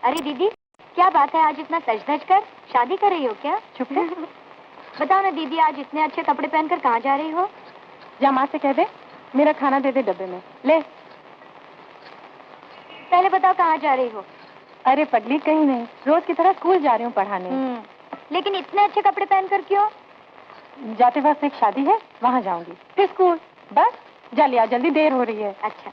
अरे दीदी, क्या बात है, आज इतना सज धज कर शादी कर रही हो क्या? चुप है। बताओ ना दीदी, आज इतने अच्छे कपड़े पहनकर कहाँ जा रही हो? जा माँ से कह दे मेरा खाना दे दे डब्बे में। ले। पहले बताओ कहाँ जा रही हो? अरे पगली, कहीं नहीं, रोज की तरह स्कूल जा रही हूँ पढ़ाने। लेकिन इतने अच्छे कपड़े पहनकर क्यों? जाते वक्त एक शादी है, वहाँ जाऊंगी, फिर स्कूल। बस जा लिया, जल्दी देर हो रही है। अच्छा।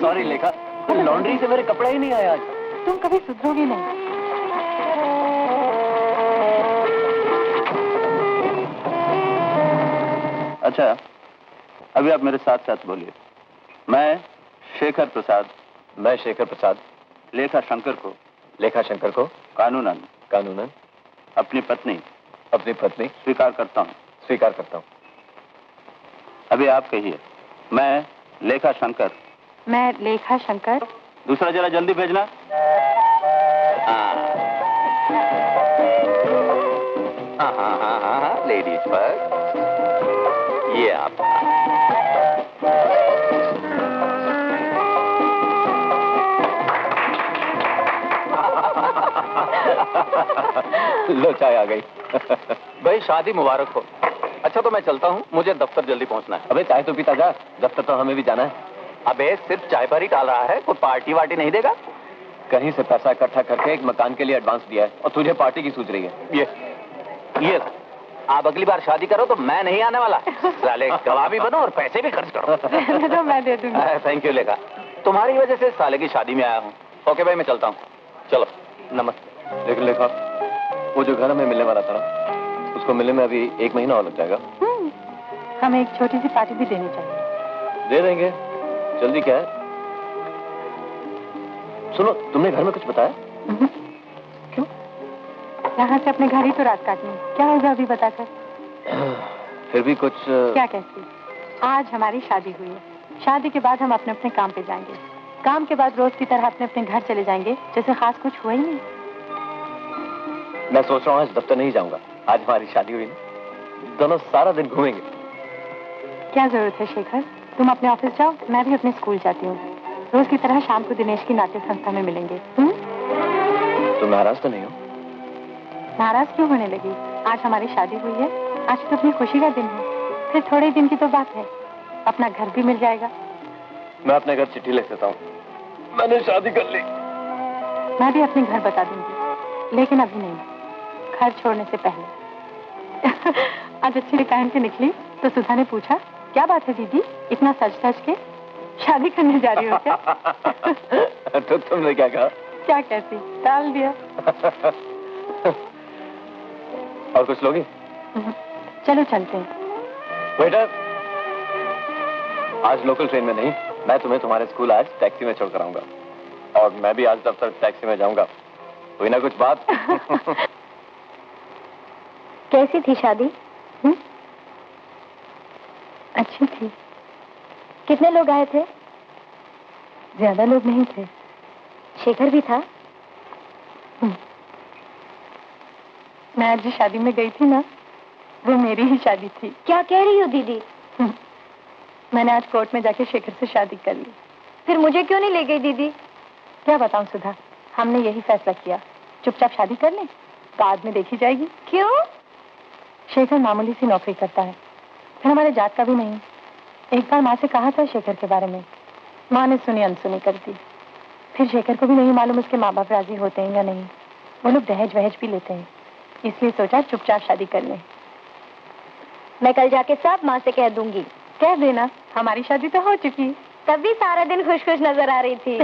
सॉरी लेखा, लॉन्ड्री से मेरे कपड़े ही नहीं आए आज। तुम कभी सुधरोगे नहीं। अच्छा, अभी आप मेरे साथ साथ बोलिए। मैं शेखर प्रसाद लेखा शंकर को कानूनन अपनी पत्नी स्वीकार करता हूँ। अभी आप कहिए। मैं लेखा शंकर। दूसरा जरा जल्दी भेजना। हाँ, लेडीज फर्स्ट। ये आप। लो, चाय आ गई। भाई शादी मुबारक हो। अच्छा तो मैं चलता हूँ, मुझे दफ्तर जल्दी पहुँचना है। अबे चाय तो पीता जा, दफ्तर तो हमें भी जाना है। अबे सिर्फ चाय पर ही टाल रहा है, कोई पार्टी वार्टी नहीं देगा? कहीं से पैसा इकट्ठा करके एक मकान के लिए एडवांस दिया है और तुझे पार्टी की सूझ रही है। ये आप अगली बार शादी करो तो मैं नहीं आने वाला। साले गवाह भी बनो और पैसे भी खर्च करो। तो मैं दे दूंगी। थैंक यू लेखा, तुम्हारी वजह से साले की शादी में आया हूँ। ओके भाई, मैं चलता हूँ। चलो, नमस्ते। लेकिन लेखा, वो जो घर हमें मिलने वाला था ना, उसको मिलने में अभी 1 महीना और लग जाएगा। हमें एक छोटी सी पार्टी भी देनी चाहिए। दे देंगे, जल्दी क्या है? सुनो, तुमने घर में कुछ बताया? क्यों? यहाँ से अपने घर ही तो रात काटनी, क्या होगा अभी बताकर? फिर भी कुछ। क्या कहती? आज हमारी शादी हुई है, शादी के बाद हम अपने अपने काम पे जाएंगे, काम के बाद रोज की तरह अपने अपने घर चले जाएंगे, जैसे खास कुछ हुआ ही नहीं। मैं सोच रहा हूँ आज दफ्तर नहीं जाऊंगा, आज हमारी शादी हुई ना, दोनों सारा दिन घूमेंगे। क्या जरूरत है शेखर, तुम अपने ऑफिस जाओ, मैं भी अपने स्कूल जाती हूँ। रोज की तरह शाम को दिनेश की नाट्य संस्था में मिलेंगे। तुम नाराज तो नहीं हो? नाराज क्यों होने लगी? आज हमारी शादी हुई है, आज तो अपनी खुशी का दिन है, फिर थोड़े दिन की तो बात है, अपना घर भी मिल जाएगा। मैं अपने घर चिट्ठी लिख देता हूँ, मैंने शादी कर ली। मैं भी अपने घर बता दूंगी, लेकिन अभी नहीं, घर छोड़ने से पहले। आज अच्छी पहन के निकली तो सुधा ने पूछा, क्या बात है दीदी, इतना सज धज के शादी करने जा रही हो क्या? तो तुमने क्या कहा? क्या कहती, टाल दिया। और कुछ लोगी? चलो चलते हैं। वेटर, आज लोकल ट्रेन में नहीं, मैं तुम्हें तुम्हारे स्कूल आज टैक्सी में छोड़कर आऊंगा, और मैं भी आज दफ्तर टैक्सी में जाऊंगा। हुई ना कुछ बात? कैसी थी शादी? अच्छी थी। कितने लोग आए थे? ज्यादा लोग नहीं थे। शेखर भी था? मैं आज जिस शादी में गई थी ना, वो मेरी ही शादी थी। क्या कह रही हो दीदी? मैंने आज कोर्ट में जाके शेखर से शादी कर ली। फिर मुझे क्यों नहीं ले गई दीदी? क्या बताऊं सुधा, हमने यही फैसला किया, चुपचाप शादी कर लें, बाद में देखी जाएगी। क्यों? शेखर मामूली सी नौकरी करता है, फिर हमारे जात का भी नहीं। एक बार माँ से कहा था शेखर के बारे में, माँ ने सुनी अनसुनी कर दी। फिर शेखर को भी नहीं मालूम उसके माँ बाप राजी होते हैं या नहीं, वो लोग दहेज वहेज भी लेते हैं, इसलिए सोचा चुपचाप शादी कर लें। मैं कल जाके सब माँ से कह दूंगी। कह देना, हमारी शादी तो हो चुकी। तब भी सारा दिन खुश खुश नजर आ रही थी।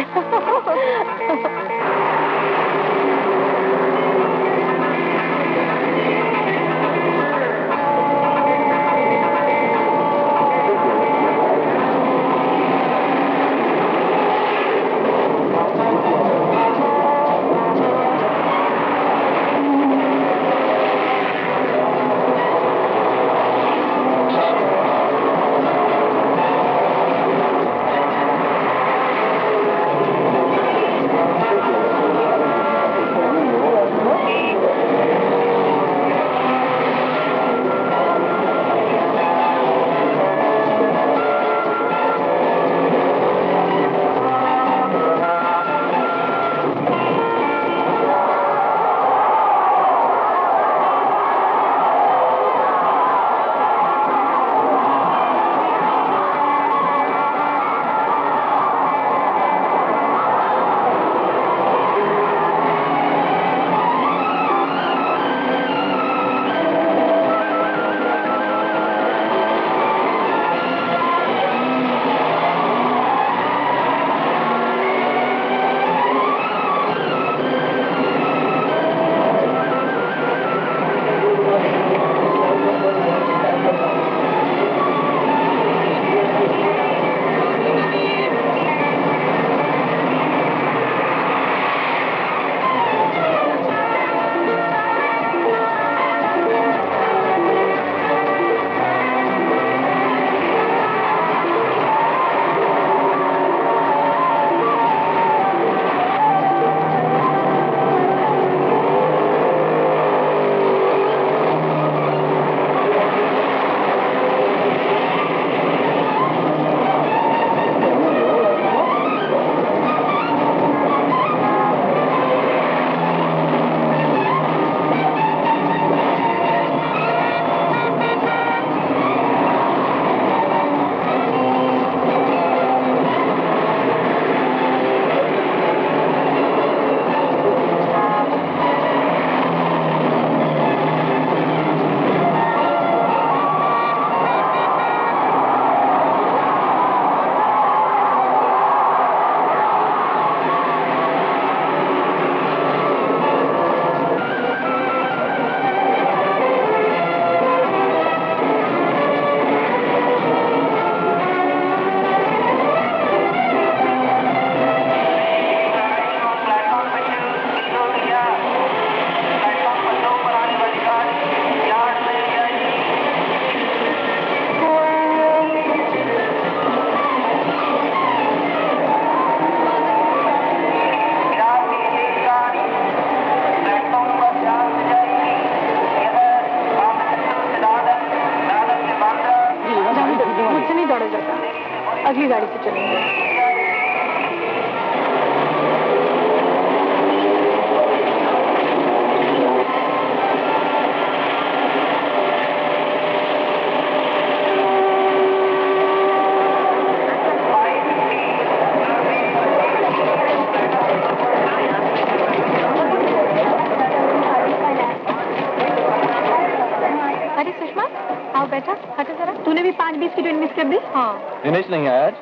बैठा, हटो जरा। तूने भी 5 बिस्किट मिस कर दी? हाँ। दिनेश नहीं आया आज?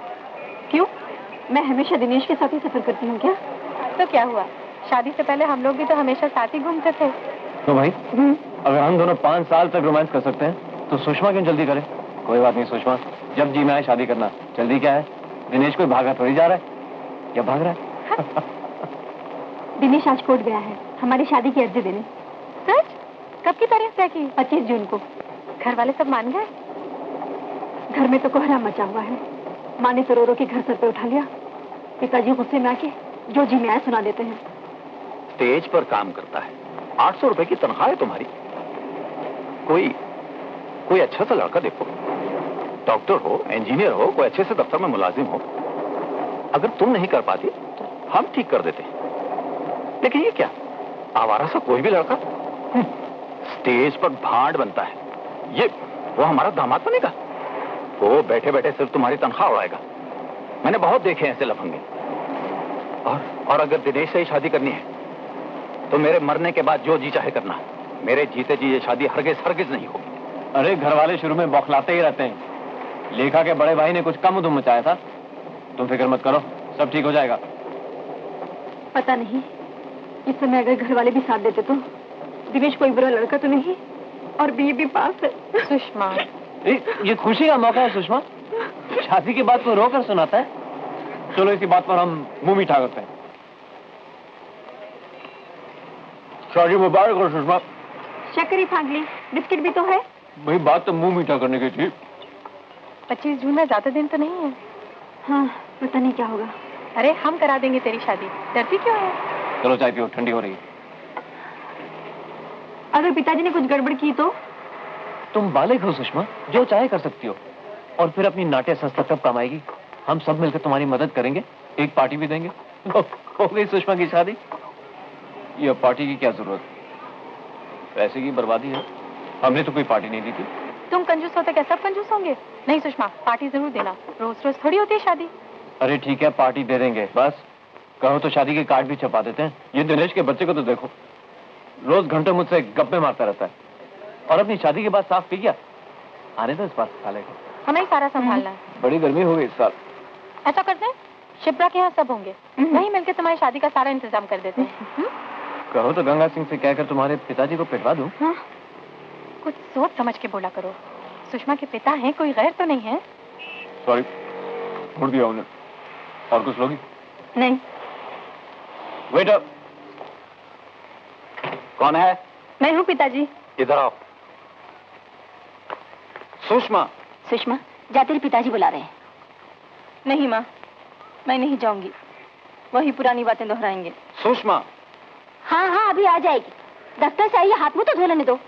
क्यों? मैं हमेशा दिनेश के साथ ही सफर करती हूँ क्या? तो क्या हुआ, शादी से पहले हम लोग भी तो हमेशा साथ ही घूमते थे। तो भाई अगर हम दोनों 5 साल तक रोमांस कर सकते हैं तो सुषमा क्यों जल्दी करे? कोई बात नहीं सुषमा, जब जी में आए शादी करना। जल्दी क्या है? दिनेश कोई भागा थोड़ी जा रहा है, या भाग रहा है? दिनेश आज कोर्ट गया है हमारी शादी की अर्जी देने। सच? कब की तारीख तय की? 25 जून को। घर वाले सब मान गए? घर में तो कोहराम मचा हुआ है। माँ ने तो रो के घर सर पे उठा लिया। पिताजी गुस्से में आके जो जी में आए सुना देते हैं। स्टेज पर काम करता है, 800 रुपए की तनख्वाह है तुम्हारी। कोई अच्छा सा लड़का देखो, डॉक्टर हो, इंजीनियर हो, कोई अच्छे से दफ्तर में मुलाजिम हो। अगर तुम नहीं कर पाती तो हम ठीक कर देते हैं। लेकिन ये क्या, आवारा सा कोई भी लड़का स्टेज पर भांड बनता है। ये वो हमारा दामाद बनेगा? वो बैठे बैठे सिर्फ तुम्हारी तनख्वाह उड़ाएगा। मैंने बहुत देखे हैं ऐसे लफंगे। और अगर दिनेश से ही शादी करनी है तो मेरे मरने के बाद जो जी चाहे करना, मेरे जीते जी ये शादी हरगिज नहीं होगी। अरे घर वाले शुरू में बौखलाते ही रहते हैं। लेखा के बड़े भाई ने कुछ कम उधम मचाया था। तुम फिक्र मत करो, सब ठीक हो जाएगा। पता नहीं इस समय अगर घर वाले भी साथ देते तो। दिनेश कोई बुरा लड़का तो नहीं और बीए भी पास है। सुषमा, ये खुशी का मौका है सुषमा। शादी की बात को रोकर सुनाता है। चलो इसी बात पर हम मुंह मीठा करते हैं। शादी मुबारक हो सुषमा। शक्करी फांगली, बिस्किट भी तो है। भाई बात तो मुंह मीठा करने की थी। 25 जून में ज्यादा दिन तो नहीं है। हाँ, पता नहीं क्या होगा। अरे हम करा देंगे तेरी शादी, डरती क्यों है? चलो चाय पियो, ठंडी हो रही है। अगर पिताजी ने कुछ गड़बड़ की तो? तुम बालिग हो सुषमा, जो चाहे कर सकती हो। और फिर अपनी नाट्य संस्था कब कमाएगी? हम सब मिलकर तुम्हारी मदद करेंगे, एक पार्टी भी देंगे। हो गई सुषमा की शादी। ये पार्टी की क्या जरूरत? पैसे की बर्बादी है। हमने तो कोई पार्टी नहीं दी थी। तुम कंजूस होते क्या सब कंजूस होंगे? नहीं सुषमा, पार्टी जरूर देना। रोज रोज थोड़ी होती है शादी। अरे ठीक है, पार्टी दे देंगे। बस कहो तो शादी के कार्ड भी छपा देते हैं। ये दिनेश के बच्चे को तो देखो, रोज घंटे मुझसे गप्पे मारता रहता है और अपनी शादी के बाद साफ पी गया। आने दो इस बार साले को। हमें ही सारा संभालना है। बड़ी गर्मी हो गई इस साल। ऐसा करते हैं, शिप्रा के यहाँ सब होंगे, वहीं मिलकर तुम्हारी शादी का सारा इंतजाम कर देते हैं। कहो तो गंगा सिंह से कहकर तुम्हारे पिताजी को पिटवा दूं। हाँ? कुछ सोच समझ के बोला करो। सुषमा के पिता हैं, कोई गैर तो नहीं है? सॉरी, छोड़ दिया उन्हें। और कुछ लोगी? नहीं। वेटर। कौन है? मैं हूँ पिताजी। इधर आओ। सुषमा। सुषमा, जा तेरे पिताजी बुला रहे हैं। नहीं माँ, मैं नहीं जाऊंगी। वही पुरानी बातें दोहराएंगे। सुषमा। हाँ हाँ, अभी आ जाएगी। दफ्तर से आई, हाथ मुंह तो धो लेने दो।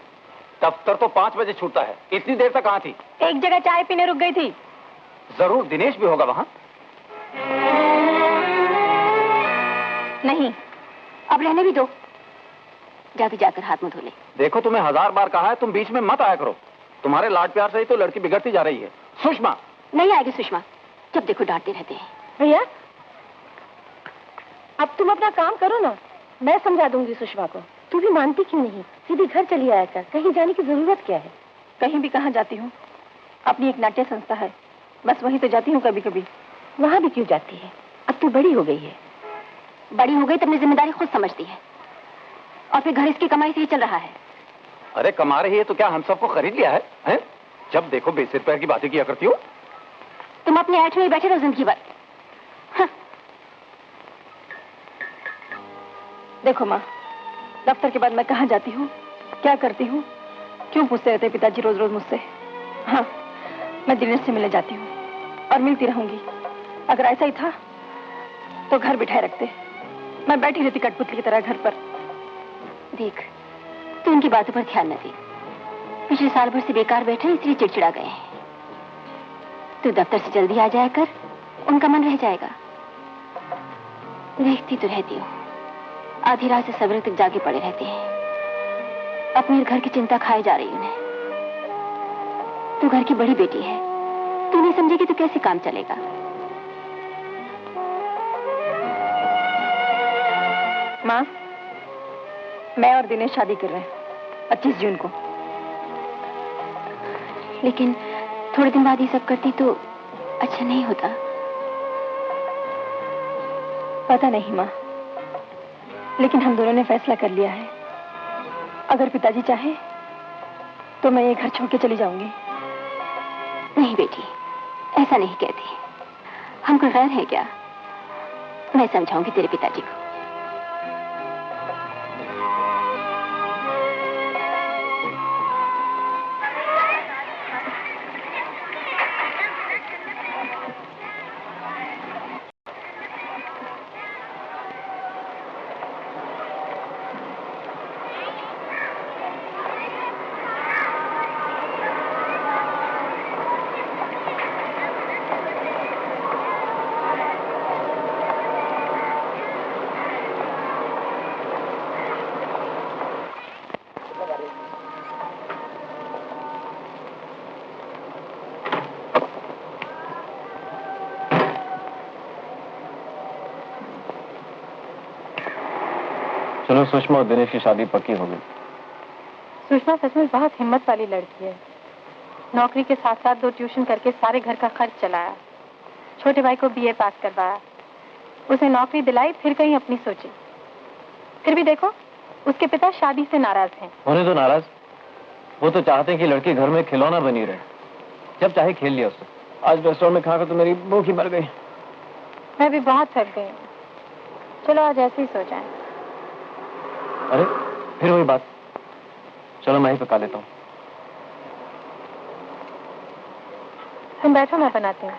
दफ्तर तो 5 बजे छूटता है। इतनी देर तक कहाँ थी? एक जगह चाय पीने रुक गई थी। जरूर दिनेश भी होगा वहाँ। नहीं, अब रहने भी दो। जा तू जाकर हाथ मुंह धो ले। देखो तुम्हें 1000 बार कहा है, तुम बीच में मत आया करो। तुम्हारे लाड प्यार से ही तो लड़की बिगड़ती जा रही है। सुषमा। नहीं आएगी सुषमा, जब देखो डांटते रहते हैं। भैया, अब तुम अपना काम करो ना, मैं समझा दूंगी सुषमा को। तू भी मानती क्यों नहीं? सीधी घर चली आया कर। कहीं जाने की जरूरत क्या है? कहीं भी कहाँ जाती हूँ? अपनी एक नाट्य संस्था है, बस वहीं तो जाती हूँ कभी कभी। वहाँ भी क्यों जाती है? अब तू बड़ी हो गई है। बड़ी हो गई तो अपनी जिम्मेदारी खुद समझती है, और फिर घर इसकी कमाई से ही चल रहा है। अरे कमा रही है तो क्या हम सबको खरीद लिया है, हैं? जब देखो बेसिर पैर की बातें किया करती हो। तुम अपने ऐठ में ही बैठे रहो जिंदगी भर। हाँ। देखो माँ, दफ्तर के बाद मैं कहाँ जाती हूँ, क्या करती हूँ, क्यों पूछते रहते पिताजी रोज रोज मुझसे? हाँ, मैं दिनेश से मिलने जाती हूँ और मिलती रहूंगी। अगर ऐसा ही था तो घर बिठाए रखते, मैं बैठी रहती कठपुतली की तरह घर पर। देख, तू उनकी बातों पर ध्यान न दे। पिछले साल भर से बेकार बैठे इसलिए चिड़चिड़ा गए हैं। तू दफ्तर से जल्दी आ जाया कर, उनका मन रह जाएगा। देखती तो रहती हूँ, आधी रात से सवेरे तक जागे पड़े रहते हैं। अपने घर की चिंता खाए जा रही उन्हें। तू घर की बड़ी बेटी है, तू नहीं समझेगी तो कैसे काम चलेगा? माँ, मैं और दिनेश शादी कर रहे हैं 25 जून को। लेकिन थोड़े दिन बाद ये सब करती तो अच्छा नहीं होता। पता नहीं माँ, लेकिन हम दोनों ने फैसला कर लिया है। अगर पिताजी चाहे तो मैं ये घर छोड़ के चली जाऊंगी। नहीं बेटी, ऐसा नहीं कहती। हम कोई गैर है क्या? मैं समझाऊंगी तेरे पिताजी को। चलो, सुषमा और दिनेश की शादी पक्की हो गई। सुषमा सच में बहुत हिम्मत वाली लड़की है। नौकरी के साथ साथ 2 ट्यूशन करके सारे घर का खर्च चलाया। छोटे भाई को बीए पास करवाया, उसे नौकरी दिलाई, फिर कहीं अपनी सोची। फिर भी देखो, उसके पिता शादी से नाराज हैं। होने तो नाराज, वो तो चाहते हैं कि लड़की घर में खिलौना बनी रहे। जब चाहे खेल लिया उससे। आज रेस्टोरेंट में खाकर तो मेरी भूख ही मर गई। मैं भी बहुत थक गई। चलो आज ऐसे ही सो जाएं। अरे फिर वही बात, चलो मैं ही पका लेता हूँ। तुम बैठो, मैं बनाती हूँ।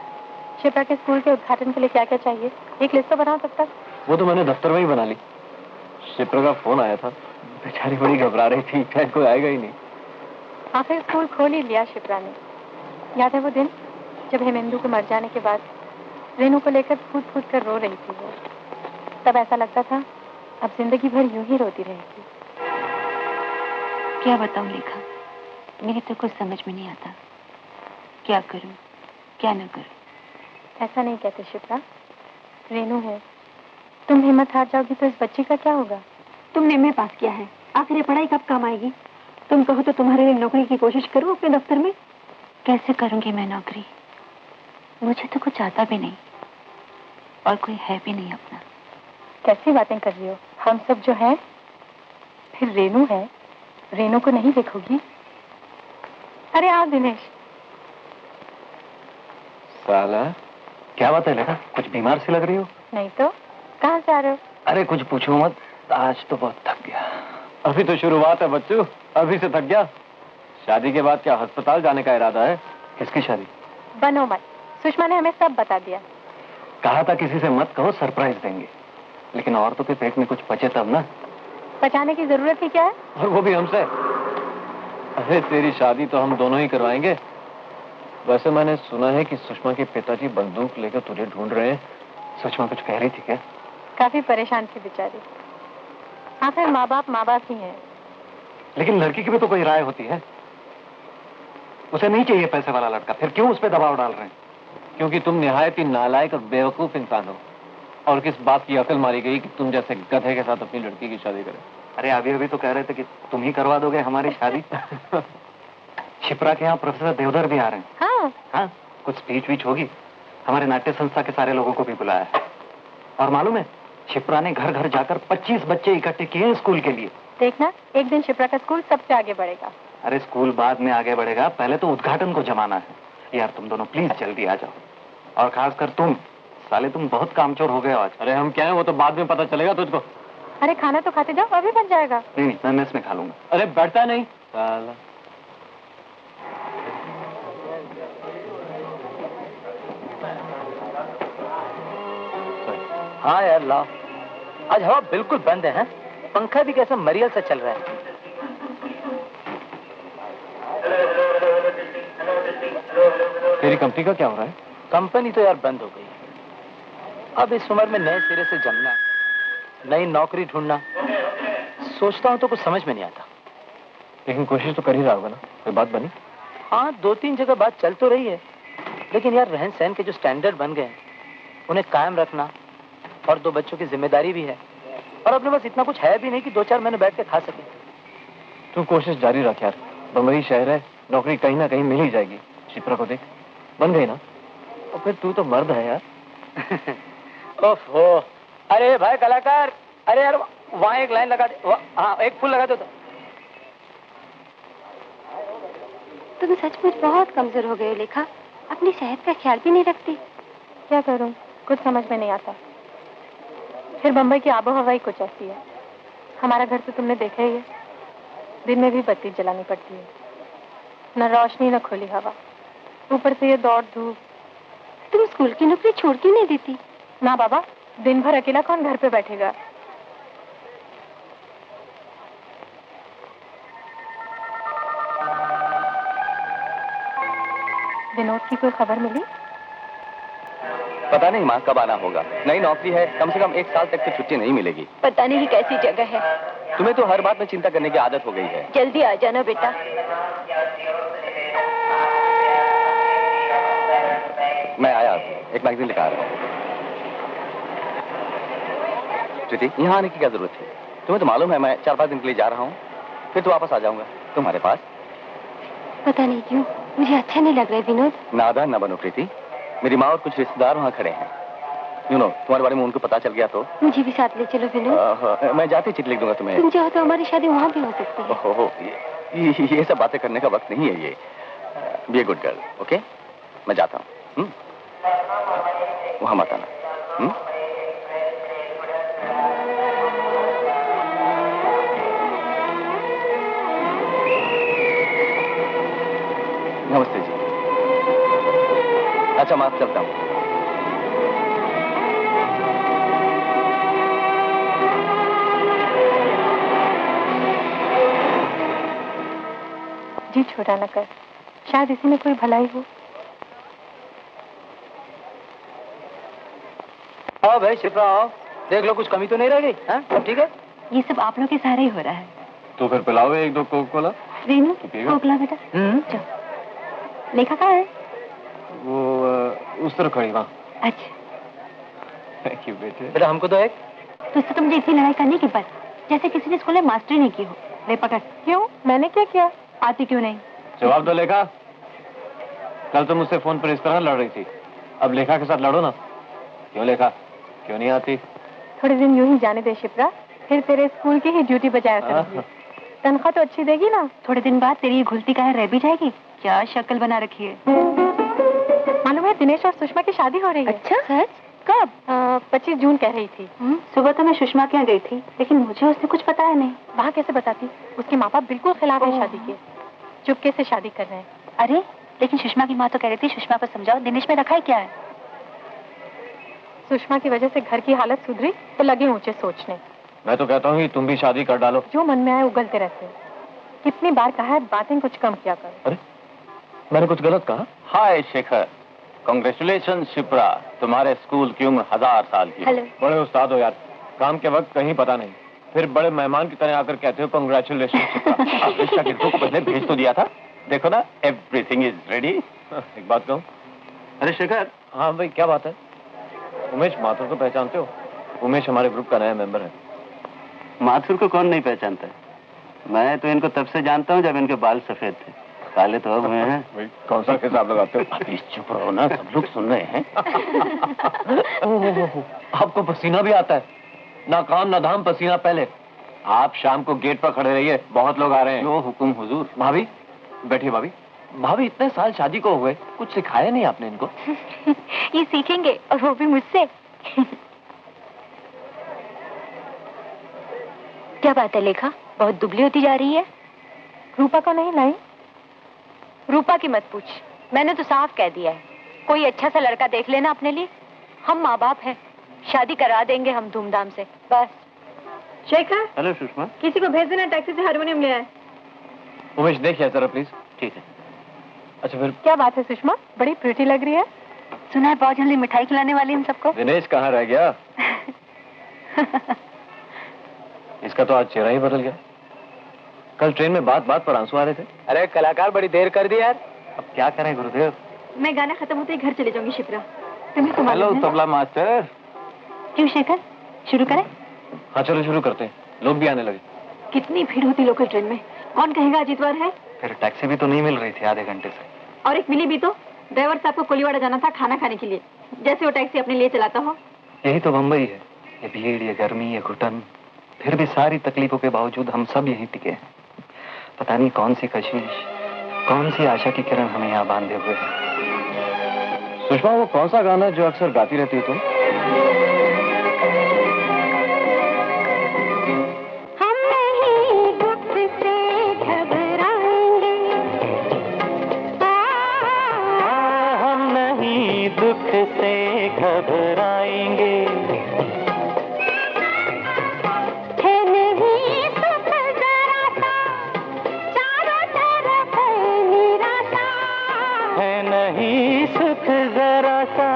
शिप्रा के स्कूल के उद्घाटन के लिए क्या क्या चाहिए, एक लिस्ट तो बनाओ तब तक। वो तो मैंने दफ्तर में ही बना ली। शिप्रा का फोन आया था, बेचारी बड़ी घबरा रही थी, शायद कोई आएगा ही नहीं। आखिर स्कूल खोल ही लिया शिप्रा ने। याद है वो दिन जब हेमेंदु को मर जाने के बाद रेनू को लेकर फूट फूट कर रो रही थी वो। तब ऐसा लगता था अब जिंदगी भर यूं ही रोती रहेगी। क्या बताऊं लेखा, मेरी तो कुछ समझ में नहीं आता। क्या करूं, क्या न करूं। ऐसा नहीं कहते शिप्रा, रेनू है। तुम हिम्मत हार जाओगी तो इस बच्ची का क्या होगा? तुमने एमए पास किया है, आखिर ये पढ़ाई कब काम आएगी? तुम कहो तो तुम्हारे लिए नौकरी की कोशिश करूं अपने दफ्तर में। कैसे करूंगी मैं नौकरी? मुझे तो कुछ आता भी नहीं और कोई है भी नहीं अपना। कैसी बातें कर रही हो? हम सब जो हैं। फिर रेनू है, रेनू को नहीं देखोगी? अरे आओ दिनेश। साला, क्या बात है लेखा, कुछ बीमार सी लग रही हो? नहीं तो, कहाँ से आ रहे हो? अरे कुछ पूछो मत, आज तो बहुत थक गया। अभी तो शुरुआत है बच्चों, अभी से थक गया। शादी के बाद क्या अस्पताल जाने का इरादा है? किसकी शादी? बनो मत, सुषमा ने हमें सब बता दिया। कहा था किसी से मत कहो, सरप्राइज देंगे। लेकिन औरतों के पेट में कुछ बचे तब ना। बचाने की जरूरत ही क्या है? और वो भी हमसे। अरे तेरी शादी तो हम दोनों ही करवाएंगे। वैसे मैंने सुना है कि सुषमा के पिताजी बंदूक लेकर तुझे ढूंढ रहे हैं। सुषमा कुछ कह रही थी क्या? काफी परेशान थी बेचारी। आखिर माँ बाप ही हैं। लेकिन लड़की की भी तो कोई राय होती है। उसे नहीं चाहिए पैसे वाला लड़का, फिर क्यों उस पर दबाव डाल रहे हैं? क्योंकि तुम निहायत ही नालायक और बेवकूफ इंसान हो। और किस बात की अकल मारी गई कि तुम जैसे गधे के साथ अपनी लड़की की शादी करें? अरे अभी तो कह रहे थे कि तुम ही करवा दोगे हमारी शादी। शिप्रा के यहाँ प्रोफेसर देवधर भी आ रहे हैं। हाँ, कुछ स्पीच वीच होगी। हमारे नाट्य संस्था के सारे लोगों को भी बुलाया है। और मालूम है, शिप्रा ने घर घर जाकर 25 बच्चे इकट्ठे किए हैं स्कूल के लिए। देखना, एक दिन शिप्रा का स्कूल सबसे आगे बढ़ेगा। अरे स्कूल बाद में आगे बढ़ेगा, पहले तो उद्घाटन को जमाना है। यार तुम दोनों प्लीज जल्दी आ जाओ। और खासकर तुम, साले तुम बहुत कामचोर हो गए आज। अरे हम क्या है, वो तो बाद में पता चलेगा तुझको। अरे खाना तो खाते जाओ, अभी बन जाएगा। नहीं, मैं मेस में खा लूंगा। अरे बैठता नहीं साला। हाँ यार लाओ, आज हवा बिल्कुल बंद है। पंखा भी कैसा मरियल सा चल रहा है। तेरी कंपनी का क्या हो रहा है? कंपनी तो यार बंद हो गई। अब इस उम्र में नए सिरे से जमना, नई नौकरी ढूंढना, सोचता हूँ तो कुछ समझ में नहीं आता। लेकिन कोशिश तो कर ही रहा होगा ना, कोई बात बनी? हाँ, 2-3 जगह बात चल तो रही है, लेकिन यार रहन सहन के जो स्टैंडर्ड बन गए हैं उन्हें कायम रखना, और 2 बच्चों की जिम्मेदारी भी है, और अपने पास इतना कुछ है भी नहीं कि 2-4 महीने बैठ के खा सके। तू कोशिश जारी रख यार, बम्बई शहर है, नौकरी कहीं ना कहीं मिल ही जाएगी। शिप्रा को देख, बन गई ना। और फिर तू तो मर्द है यार। ओफो, अरे भाई कलाकार, अरे यार वहाँ एक लाइन लगा दे। हाँ, एक फूल लगा दो तो। तुम सचमुच बहुत कमजोर हो गए हो लेखा। अपनी सेहत का ख्याल भी नहीं रखती। क्या करूं, कुछ समझ में नहीं आता। फिर बम्बई की आबो हवा ही कुछ ऐसी है। हमारा घर तो तुमने देखा ही है, दिन में भी बत्ती जलानी पड़ती है, न रोशनी न खुली हवा, ऊपर से ये दौड़ धूप। तुम स्कूल की नौकरी छोड़ क्यों नहीं देती? ना बाबा, दिन भर अकेला कौन घर पे बैठेगा। विनोद की कोई खबर मिली? पता नहीं माँ कब आना होगा। नई नौकरी है, कम से कम 1 साल तक तो छुट्टी नहीं मिलेगी। पता नहीं कैसी जगह है। तुम्हें तो हर बात में चिंता करने की आदत हो गई है। जल्दी आ जाना बेटा। मैं आया, एक मैगजीन लिखा रहा हूँ। प्रीति, यहाँ आने की क्या जरूरत थी? तुम्हें तो मालूम है मैं 4-5 दिन के लिए जा रहा हूँ, फिर तो वापस आ जाऊंगा तुम्हारे पास। पता नहीं क्यों मुझे अच्छा नहीं लग रहा है विनोद। नादान न बनो प्रीति, मेरी माँ और कुछ रिश्तेदार वहाँ खड़े हैं। तुम्हारे बारे में उनको पता चल गया तो। मुझे भी साथ ले चलो विनोद। मैं जाते चिट्ठी लिख दूंगा तुम्हें। तुम चाहो तो हमारी शादी वहाँ भी हो सकती है। ओहो, ये सब बातें करने का वक्त नहीं है ये। Be a good girl, okay? मैं जाता हूँ। वहाँ मत आना। नमस्ते जी। अच्छा मैं चलता हूँ। जी छोटा न कर, शायद इसी में कोई भलाई हो। आओ भाई शिप्रा, आओ, देख लो कुछ कमी तो नहीं रह गई। हाँ, सब ठीक है? ये सब आप लोग के सहारे ही हो रहा है। तो फिर पिलाओ 1-2 कोक कोला। रेनू, कोकला बेटा। लेखा कहाँ है? वो उस तरफ खड़ी वहाँ। अच्छा। थैंक यू बेटे। बेटा हमको तो एक। तो इससे तुम इतनी लड़ाई करने के बाद जैसे किसी ने स्कूल में मास्टरी नहीं की हो। ले पकड़। क्यों, मैंने क्या किया? आती क्यों नहीं? जवाब दो लेखा। कल तुम मुझसे फोन पर इस तरह लड़ रही थी, अब लेखा के साथ लड़ो ना। क्यों लेखा, क्यों नहीं आती? थोड़े दिन यूं ही जाने दे शिप्रा, फिर तेरे स्कूल की ही ड्यूटी बजाया करूंगी। तनख्वाह तो अच्छी देगी ना? थोड़े दिन बाद तेरी ये घुलती काहे रह भी जाएगी। क्या शक्ल बना रखी है। मालूम है दिनेश और सुषमा की शादी हो रही है। अच्छा सच? कब? 25 जून कह रही थी। सुबह तो मैं सुषमा के यहाँ गई थी, लेकिन मुझे उसने कुछ बताया नहीं। वहाँ कैसे बताती, उसके माँ बाप बिल्कुल खिलाफ है शादी के, चुपके से शादी कर रहे हैं। अरे लेकिन सुषमा की माँ तो कह रही थी सुषमा को समझाओ, दिनेश में रखा है क्या है? सुषमा की वजह से घर की हालत सुधरी तो लगे ऊंचे सोचने। मैं तो कहता हूँ कि तुम भी शादी कर डालो। जो मन में आए उगलते रहते हो। कितनी बार कहा है बातें कुछ कम किया करो। अरे मैंने कुछ गलत कहा? हाय शेखर, कांग्रेचुलेशन शिप्रा, तुम्हारे स्कूल की उम्र 1000 साल की। हेलो। बड़े उस्ताद हो यार, काम के वक्त कहीं पता नहीं, फिर बड़े मेहमान की तरह आकर कहते हो कांग्रेचुलेशन शिप्रा। रिश्ता किसको को पहले भेज तो दिया था, देखो ना एवरीथिंग इज रेडी। एक बात कहूँ? अरे शेखर। हाँ भाई क्या बात है? उमेश माथुर को पहचानते हो? उमेश हमारे ग्रुप का नया मेंबर है। माथुर को कौन नहीं पहचानता है? मैं तो इनको तब से जानता हूँ जब इनके बाल सफेद थे, काले तो अब हुए हैं। कौन सा हिसाब लगाते हो? अभी चुप रहो ना, सब लोग सुन रहे हैं। आपको पसीना भी आता है? ना काम ना धाम, पसीना पहले। आप शाम को गेट पर खड़े रहिए, बहुत लोग आ रहे हैं। जो हुकुम हुजूर। भाभी बैठिए। भाभी, भाभी इतने साल शादी को हुए, कुछ सिखाया नहीं आपने इनको? ये सीखेंगे और वो भी मुझसे। क्या बात है लेखा, बहुत दुबली होती जा रही है। रूपा को नहीं लाई? रूपा की मत पूछ, मैंने तो साफ कह दिया है, कोई अच्छा सा लड़का देख लेना अपने लिए। हम माँ बाप हैं, शादी करा देंगे हम धूमधाम से, बस। शेखर, हेलो सुषमा। किसी को भेज देना टैक्सी से हारमोनियम ले आए। उमेश देखिए जरा प्लीज। ठीक है। अच्छा फिर क्या बात है सुषमा, बड़ी प्रिटी लग रही है। सुना है बहुत जल्दी मिठाई खिलाने वाली इन सबको। दिनेश कहाँ रह गया? इसका तो आज चेहरा ही बदल गया। कल ट्रेन में बात बात पर आंसू आ रहे थे। अरे कलाकार बड़ी देर कर दी यार। अब क्या करें गुरुदेव? मैं गाना खत्म होते ही घर चले जाऊंगी शिप्रा, तुम्हें तो मालूम हेलो है। तबला मास्टर। क्यों शेखर, शुरू करें? हाँ चलो शुरू करते हैं, लोग भी आने लगे। कितनी भीड़ होती लोकल ट्रेन में, कौन कहेगा आज इतवार है। फिर टैक्सी भी तो नहीं मिल रही थी आधे घंटे से। और एक मिली भी तो। ड्राइवर साहब को कोलीवाड़ा जाना था खाना खाने के लिए, जैसे वो टैक्सी अपने लिए चलाता हो। यही तो बम्बई है, ये भीड़, ये गर्मी, ये घुटन, फिर भी सारी तकलीफों के बावजूद हम सब यहीं टिके हैं। पता नहीं कौन सी कशिश, कौन सी आशा की किरण हमें यहाँ बांधे हुए है। सुषमा, वो कौन सा गाना है जो अक्सर गाती रहती है तुम? दुख से घबराएंगे, है नहीं सुख जरा सा, चारों तरफ है निराशा। है नहीं सुख जरा सा,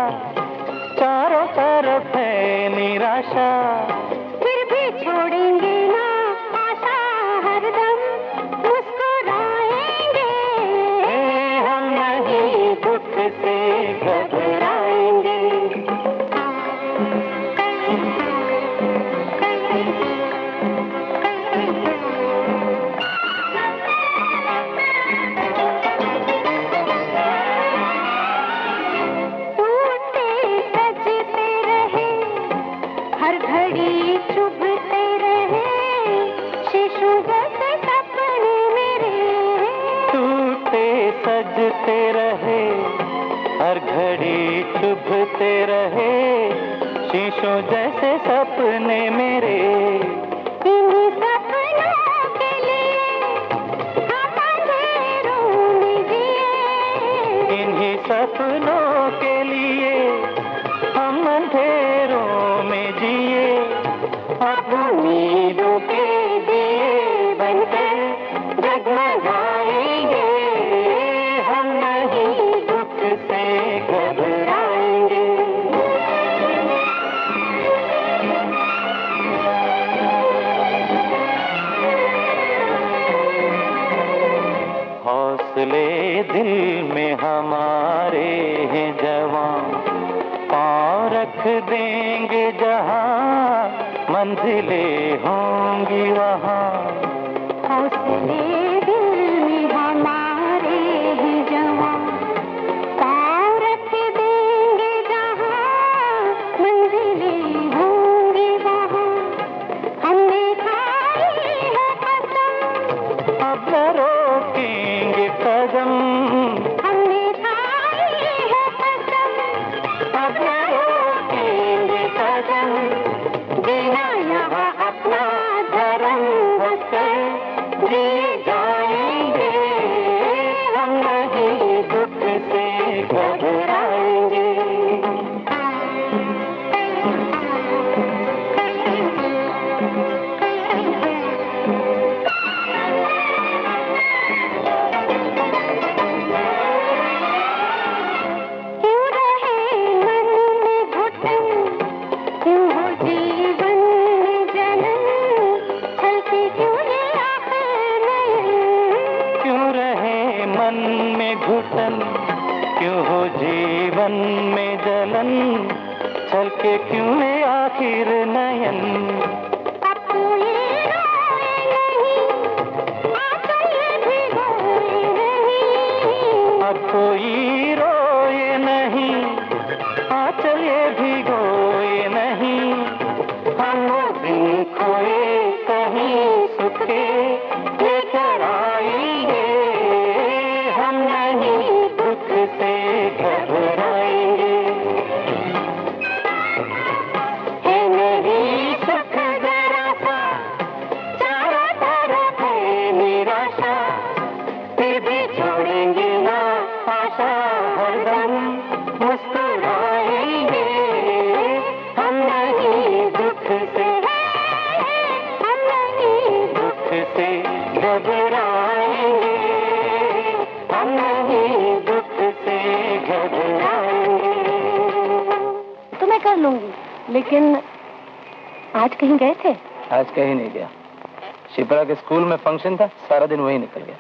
चारों तरफ है निराशा। फिर भी छोड़ेंगे ना आशा, हरदम मुस्कुराएंगे। हम नहीं दुख से घबराएंगे। टूटते सजते रहे, हर घड़ी चुभते रहे, शिशु जैसे सपने मेरे। टूटते सजते रहे, हर घड़ी चुभते रहे, शीशों जैसे सपने मेरे। इन्हीं सपनों के लिए हम अंधेरों में जिए। इन्हीं सपनों के लिए हम अंधेरों में जिए। अब उम्मीदों के दिए बनकर जगमगाएंगे। हम नहीं दुख से घबराएंगे। हौसले दिल में हमारे हैं जवान, पाँव रख देंगे जहाँ, मंजिलें होंगी वहाँ। हौसले दिल में हमारे हैं जवान, पाँव रख देंगे जहाँ, मंजिलें होंगी वहाँ। हमने खाई है कसम, अब न रोकेंगे कदम। हमने खाई है कसम, अब न रोकेंगे कदम। जीना यहाँ अपना धर्म हंसकर जिए जाएंगे। हम नहीं दुख से घबराएंगे। क्यों रहे मन में घुटन, क्यों हो जीवन में जलन, छलके क्यों ये आखिर नयन। क्यों रहे मन में घुटन, क्यों हो जीवन में जलन, छलके क्यों है आखिर नयन। अब कोई रोए नहीं, आंचल ये भिगोए नहीं। अब कोई रोए नहीं, आंचल ये भिगोए नहीं। हम वो दिन खोए कहीं सुख के लेकर आएंगे। हम नहीं दुख से घबराएंगे। है नहीं सुख जरा सा, चारों तरफ है निराशा। फिर भी छोड़ेंगे ना आशा, हरदम मुस्कुराएंगे। हम नहीं दुख से, हम नहीं दुख से घबराएंगे। हम नहीं दुख से घबराएंगे। तो मैं कर लूंगी, लेकिन आज कहीं गए थे? आज कहीं नहीं गया। शिप्रा के स्कूल में फंक्शन था, सारा दिन वही निकल गया।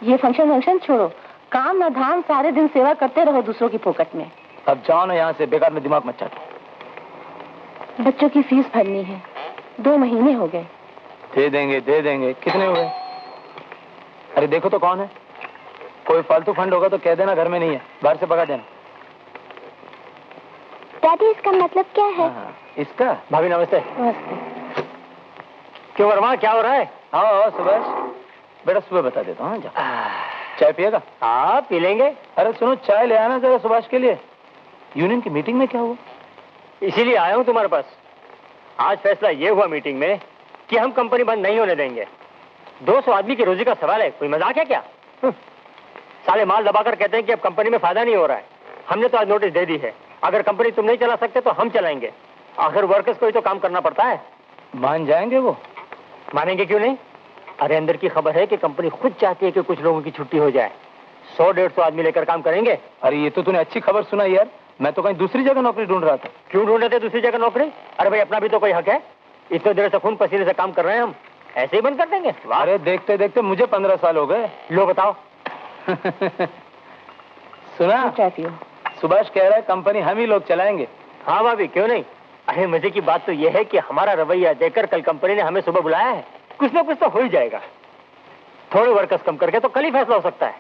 ये फंक्शन छोड़ो, काम न धाम, सारे दिन सेवा करते रहो दूसरों की फोकट में। अब जाओ ना यहाँ से, बेकार में दिमाग मत चाटो। बच्चों की फीस भरनी है, 2 महीने हो गए। दे देंगे, दे देंगे। कितने हुए? अरे देखो तो कौन है। कोई फालतू फंड होगा तो कह देना घर में नहीं है, बाहर से पका देना। दादी इसका मतलब क्या है? हाँ, इसका? भाभी नमस्ते। नमस्ते। क्यों वर्मा, क्या हो रहा है? हाँ सुभाष, बेटा सुबह बता देता हूँ। चाय पिएगा? हाँ पी लेंगे। अरे सुनो, चाय ले आना जरा सुभाष के लिए। यूनियन की मीटिंग में क्या हुआ? इसीलिए आया हूँ तुम्हारे पास। आज फैसला ये हुआ मीटिंग में कि हम कंपनी बंद नहीं होने देंगे। 200 आदमी की रोजी का सवाल है, कोई मजाक है क्या? साले माल दबाकर कहते हैं कि अब कंपनी में फायदा नहीं हो रहा है। हमने तो आज नोटिस दे दी है, अगर कंपनी तुम नहीं चला सकते तो हम चलाएंगे। आखिर वर्कर्स को ही तो काम करना पड़ता है। मान जाएंगे वो? मानेंगे क्यों नहीं? अरे अंदर की खबर है कि कंपनी खुद चाहती है कि कुछ लोगों की छुट्टी हो जाए। 100-150 आदमी लेकर काम करेंगे। अरे ये तो तूने अच्छी खबर सुना यार, मैं तो कहीं दूसरी जगह नौकरी ढूंढ रहा था। क्यों ढूंढ रहे थे दूसरी जगह नौकरी? अरे भाई अपना भी तो कोई हक है। इतने देर से खून पसीने से काम कर रहे हैं हम, ऐसे ही बंद कर देंगे? अरे देखते देखते मुझे 15 साल हो गए। लो बताओ। सुना? सुभाष कह रहा है कंपनी हम ही लोग चलाएंगे। हाँ भाभी, क्यों नहीं। अरे मजे की बात तो यह है कि हमारा रवैया देखकर कल कंपनी ने हमें सुबह बुलाया है। कुछ ना कुछ तो हो ही जाएगा। थोड़े वर्कर्स कम करके तो कल ही फैसला हो सकता है,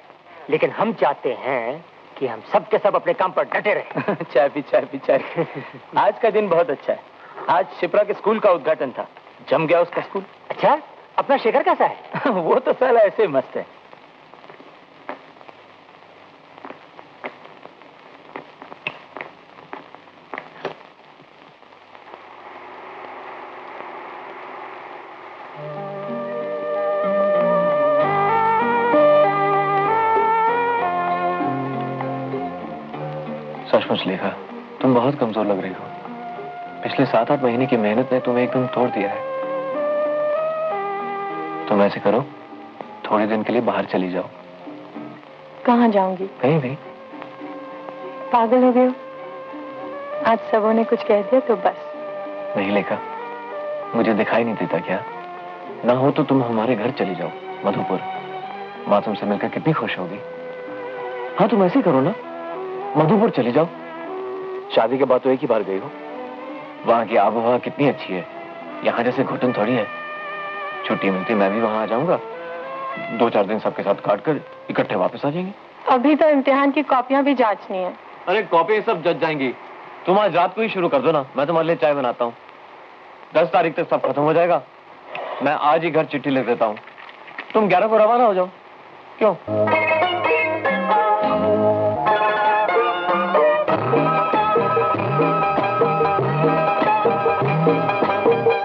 लेकिन हम चाहते हैं कि हम सब के सब अपने काम पर डटे रहे। चाय पी चाय। आज का दिन बहुत अच्छा है। आज शिप्रा के स्कूल का उद्घाटन था, जम गया उसका स्कूल। अच्छा, अपना शेखर कैसा है? वो तो साला ऐसे मस्त है। सचमुच लेखा, तुम बहुत कमजोर लग रही हो। पिछले 7-8 महीने की मेहनत ने तुम्हें एकदम तोड़ दिया है। तुम ऐसे करो, थोड़े दिन के लिए बाहर चली जाओ। कहाँ जाऊंगी? कहीं भी। पागल हो गए हो? आज सबों ने कुछ कह दिया तो बस? नहीं लेखा, मुझे दिखाई नहीं देता क्या? ना हो तो तुम हमारे घर चली जाओ, मधुपुर। माँ तुमसे मिलकर कितनी खुश होगी। हाँ तुम ऐसे करो ना, मधुपुर चली जाओ। शादी के बाद तो एक ही बार गई हो। वहाँ की आबोहवा कितनी अच्छी है, यहाँ जैसे घुटन थोड़ी है। छुट्टी मिलती मैं भी वहाँ आ जाऊंगा, 2-4 दिन सबके साथ काट कर इकट्ठे वापस आ जाएंगे। अभी तो इम्तिहान की कॉपियां भी जांचनी है। अरे कॉपी सब जच जाएंगी, तुम आज रात को ही शुरू कर दो ना, मैं तुम्हारे लिए चाय बनाता हूँ। 10 तारीख तक सब खत्म हो जाएगा। मैं आज ही घर चिट्ठी लिख देता हूँ, तुम 11 को रवाना हो जाओ। क्यों?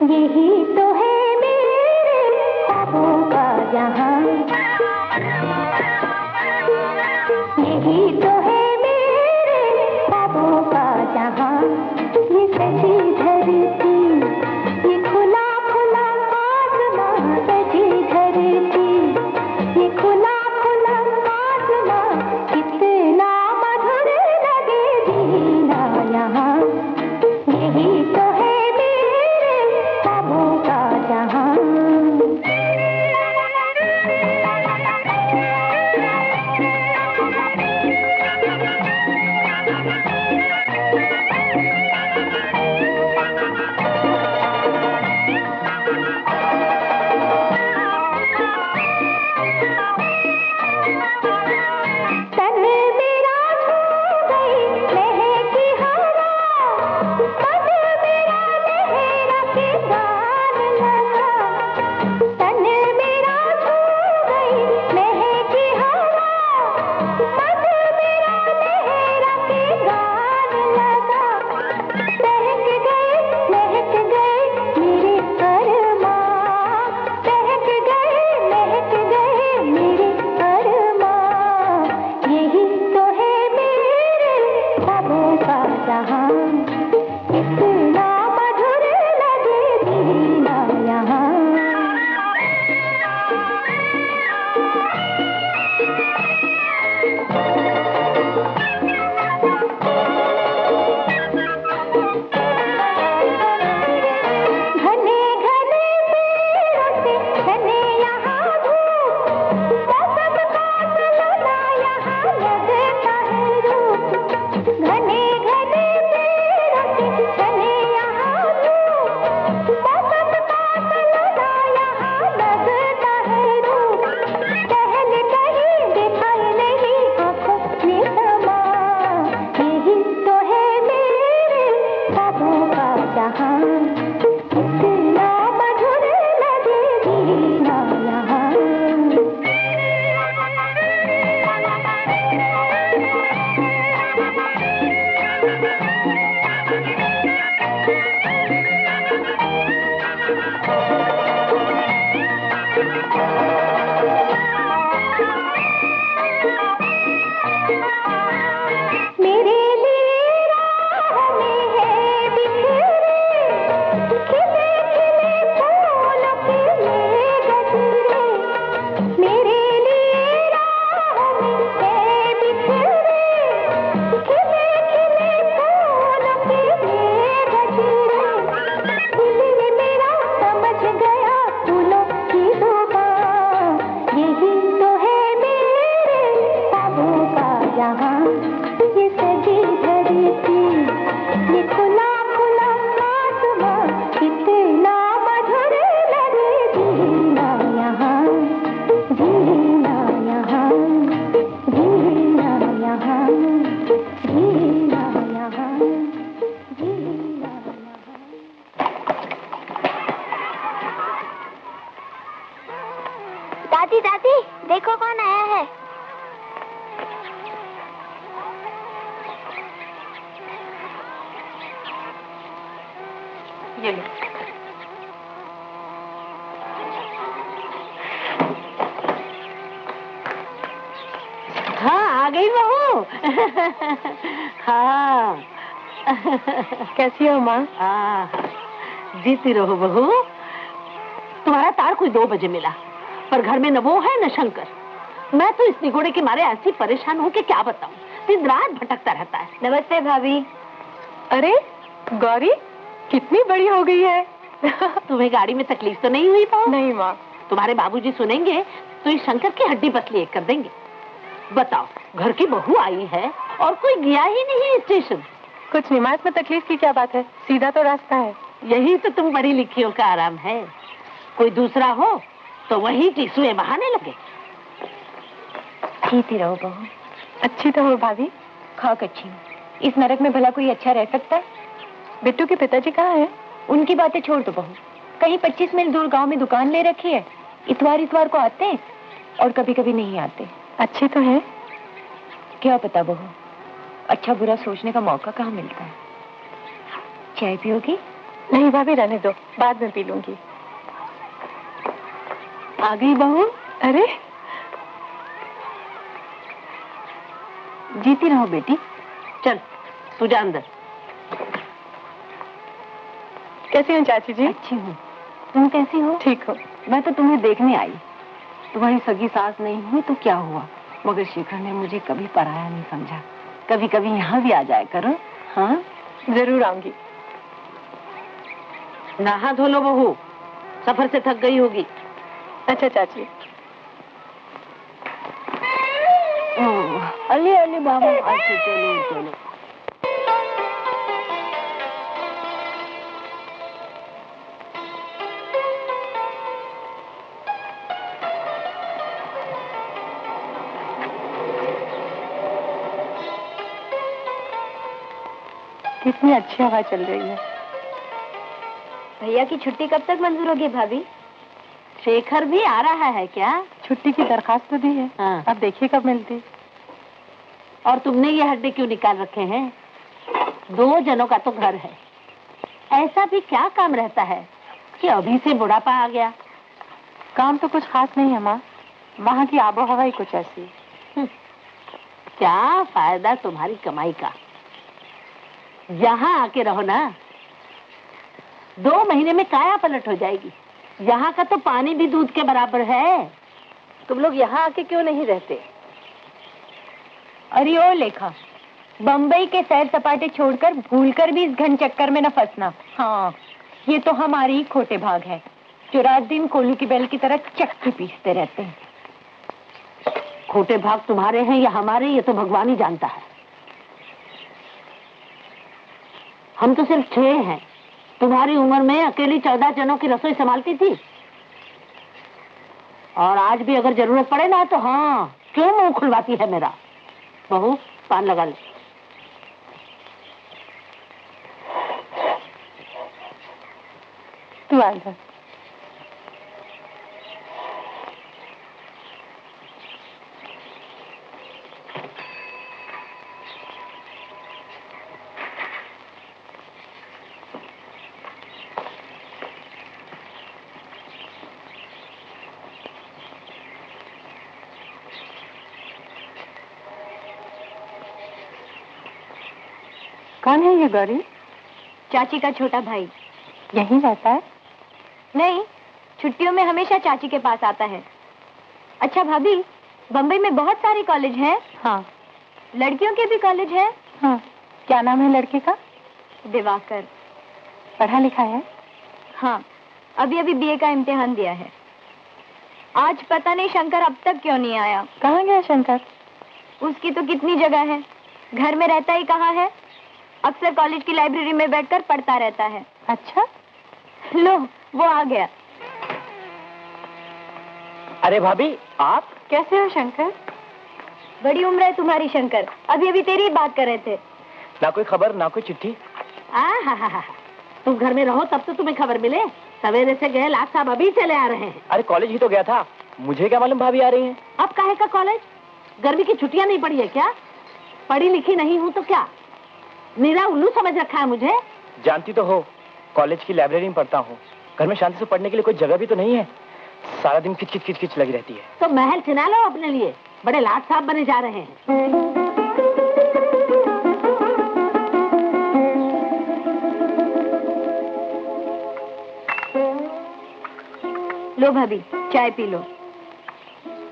यही तो है मेरे ख्वाबों का जहां, यही तो है मेरे ख्वाबों का जहां। ये सजी धरती, ये खुला खुला आसमां, सजी धरती, ये खुला खुला आसमां, कितना मधुर लगे जीना यहाँ। यही तो है का जहां। गया फूलों की दुकान। यही तो है मेरे ख्वाबों का जहां, ये सजी धरती, ये खुला खुला आसमां, कितना मधुर लगे जीना यहाँ, जीना यहाँ, जीना यहाँ, जीना यहाँ, जीना यहाँ। दादी दादी, देखो कौन आया है। ये लो। हाँ, आ गई बहू। हाँ। कैसी हो माँ? जीती रहो बहू। तुम्हारा तार कोई 2 बजे मिला, पर घर में न वो है न शंकर। मैं तो इस निगोड़े के मारे ऐसी परेशान हूँ कि क्या बताऊँ। दिन रात भटकता रहता है। नमस्ते भाभी। अरे गौरी, कितनी बड़ी हो गई है। तुम्हें गाड़ी में तकलीफ तो नहीं हुई बहू? नहीं माँ। तुम्हारे बाबूजी सुनेंगे तो इस शंकर की हड्डी पसली एक कर देंगे। बताओ, घर की बहू आई है और कोई गया ही नहीं स्टेशन। कुछ नहीं माँ, इसमें तकलीफ की क्या बात है, सीधा तो रास्ता है। यही तो तुम बड़ी लिखियों का आराम है। कोई दूसरा हो तो वही टीसुए बहाने लगे। जीती रहो बहू। अच्छी तो हो भाभी। खाक अच्छी हूँ। इस नरक में भला कोई अच्छा रह सकता है? बिट्टू के पिताजी कहाँ हैं? उनकी बातें छोड़ दो बहू। कहीं 25 मील दूर गांव में दुकान ले रखी है। इतवार को आते हैं और कभी कभी नहीं आते। अच्छे तो हैं? क्या पता बहू, अच्छा बुरा सोचने का मौका कहाँ मिलता है। चाय पियोगी? नहीं भाभी, रहने दो, बाद में पी लूंगी। आ गई बहू। अरे जीती रहो बेटी। चल तू जा अंदर। कैसी हैं चाची जी? अच्छी हूँ, तुम कैसी हो? ठीक हो। मैं तो तुम्हें देखने आई। तुम्हारी सगी सास नहीं हुई तो क्या हुआ, मगर शेखर ने मुझे कभी पराया नहीं समझा। कभी कभी यहाँ भी आ जाया करो। हाँ जरूर आऊंगी। नहा धो लो बहू, सफर से थक गई होगी। अच्छा चाची। अली अली बाबा। अच्छा चलो चलो। कितनी अच्छी हवा चल रही है। भैया की छुट्टी कब तक मंजूर होगी भाभी? शेखर भी आ रहा है क्या? छुट्टी की दरखास्त तो दी है। हाँ। अब देखिए कब मिलती। और तुमने ये हड्डी क्यों निकाल रखे हैं? 2 जनों का तो घर है। ऐसा भी क्या काम रहता है कि अभी से बुढ़ापा आ गया? काम तो कुछ खास नहीं है माँ, वहाँ की आबो हवा ही कुछ ऐसी। क्या फायदा तुम्हारी कमाई का? यहाँ आके रहो ना, 2 महीने में काया पलट हो जाएगी। यहाँ का तो पानी भी दूध के बराबर है। तुम लोग यहाँ आके क्यों नहीं रहते? अरे ओ लेखा, बम्बई के सैर सपाटे छोड़कर भूलकर भी इस घन चक्कर में न फंसना। हाँ, ये तो हमारी ही खोटे भाग है जो रात दिन कोल्हू की बैल की तरह चक्की पीसते रहते हैं। खोटे भाग तुम्हारे हैं या हमारे, ये तो भगवान ही जानता है। हम तो सिर्फ 6 हैं। तुम्हारी उम्र में अकेली 14 जनों की रसोई संभालती थी। और आज भी अगर जरूरत पड़े ना तो हाँ, क्यों मुंह खुलवाती है मेरा? बहू पान लगा ले। तू आ जा। कौन है ये गौरी? चाची का छोटा भाई। यहीं रहता है? नहीं, छुट्टियों में हमेशा चाची के पास आता है। अच्छा भाभी, बम्बई में बहुत सारे कॉलेज हैं। हाँ। लड़कियों के भी कॉलेज हैं। हाँ। क्या नाम है लड़के का? दिवाकर। पढ़ा लिखा है? हाँ, अभी अभी बीए का इम्तिहान दिया है। आज पता नहीं शंकर अब तक क्यों नहीं आया। कहाँ गया शंकर? उसकी तो कितनी जगह है, घर में रहता ही कहाँ है। अक्सर कॉलेज की लाइब्रेरी में बैठकर पढ़ता रहता है। अच्छा, लो वो आ गया। अरे भाभी, आप कैसे हो शंकर? बड़ी उम्र है तुम्हारी शंकर, अभी अभी तेरी ही बात कर रहे थे। ना कोई खबर ना कोई चिट्ठी। तुम घर में रहो तब तो तुम्हें खबर मिले। सवेरे से गए, लाख साहब अभी चले आ रहे हैं। अरे कॉलेज ही तो गया था, मुझे क्या मालूम भाभी आ रही हैं। अब काहे का कॉलेज? गर्मी की छुट्टियां नहीं पड़ी है क्या? पढ़ी लिखी नहीं हूँ तो क्या, मेरा उल्लू समझ रखा है मुझे? जानती तो हो, कॉलेज की लाइब्रेरी में पढ़ता हूँ। घर में शांति से पढ़ने के लिए कोई जगह भी तो नहीं है। सारा दिन किच किच किच किच लगी रहती है। तो महल चिना लो अपने लिए, बड़े लाट साहब बने जा रहे हैं। लो भाभी, चाय पी लो।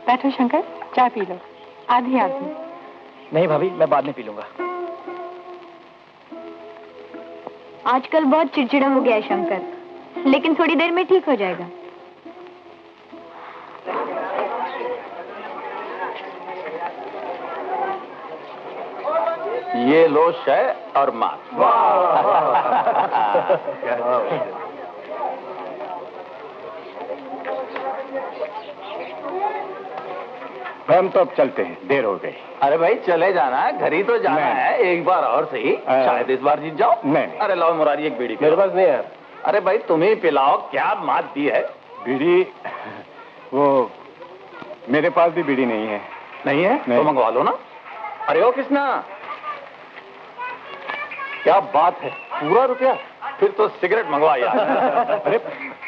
बैठो शंकर, चाय पी लो, आधी आधी। नहीं भाभी, मैं बाद में पी लूंगा। आजकल बहुत चिड़चिड़ा हो गया है शंकर, लेकिन थोड़ी देर में ठीक हो जाएगा। ये लो शय और मार। हम तो अब चलते हैं, देर हो गई। अरे भाई चले जाना है, घर ही तो जाना है। एक बार और सही, शायद इस बार जीत जाओ। नहीं। अरे लाओ मुरारी एक बीड़ी। मेरे पास नहीं है। अरे भाई तुम्हें पिलाओ, क्या मात दी है। बीड़ी? वो मेरे पास भी बीड़ी नहीं है। नहीं है? तो मंगवा लो ना। अरे ओ कृष्णा, क्या बात है, पूरा रुपया? फिर तो सिगरेट मंगवा यार। अरे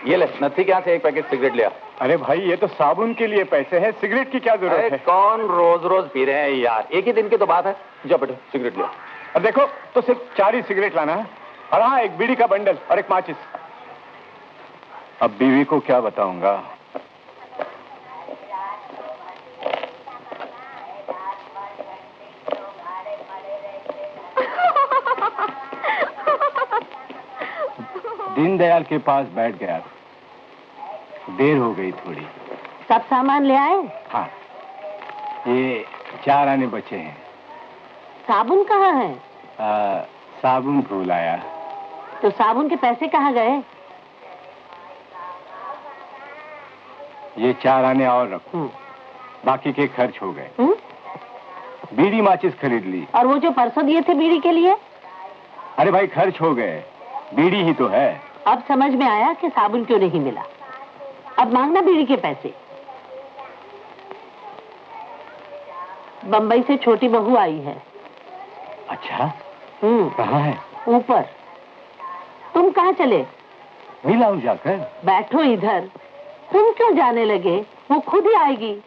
ये ले, नथी के यहाँ से एक पैकेट सिगरेट लिया। अरे भाई, ये तो साबुन के लिए पैसे हैं, सिगरेट की क्या जरूरत है? कौन रोज रोज पी रहे हैं यार, एक ही दिन की तो बात है। जाओ बेटे सिगरेट लिया। अब देखो, तो सिर्फ 4 ही सिगरेट लाना है, और हाँ, एक बीड़ी का बंडल और एक माचिस। अब बीवी को क्या बताऊंगा? दीनदयाल के पास बैठ गया, देर हो गई थोड़ी। सब सामान ले आए? हाँ, ये 4 आने बचे हैं। साबुन कहाँ है? साबुन भूल आया। तो साबुन के पैसे कहाँ गए? ये 4 आने और रखो, बाकी के खर्च हो गए। बीड़ी माचिस खरीद ली। और वो जो परसों दिए थे बीड़ी के लिए? अरे भाई, खर्च हो गए, बीड़ी ही तो है। अब समझ में आया कि साबुन क्यों नहीं मिला। अब मांगना बीड़ी के पैसे। बंबई से छोटी बहू आई है। अच्छा, कहाँ है? ऊपर। तुम कहाँ चले? मिलाऊ जाकर। बैठो इधर, तुम क्यों जाने लगे? वो खुद ही आएगी।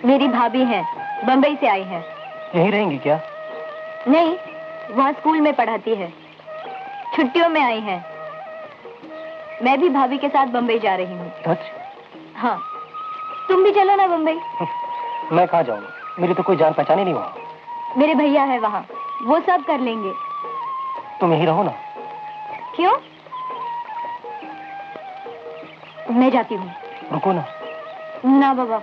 मेरी भाभी है, बंबई से आई है। यहीं रहेंगी क्या? नहीं, वहाँ स्कूल में पढ़ाती है, छुट्टियों में आई है। मैं भी भाभी के साथ बंबई जा रही हूँ। हाँ, तुम भी चलो ना बंबई। मैं कहाँ जाऊँगा, मेरी तो कोई जान पहचान ही नहीं वहाँ। मेरे भैया है वहाँ, वो सब कर लेंगे। तुम यहीं रहो ना। क्यों? मैं जाती हूँ। रुको ना। ना बाबा।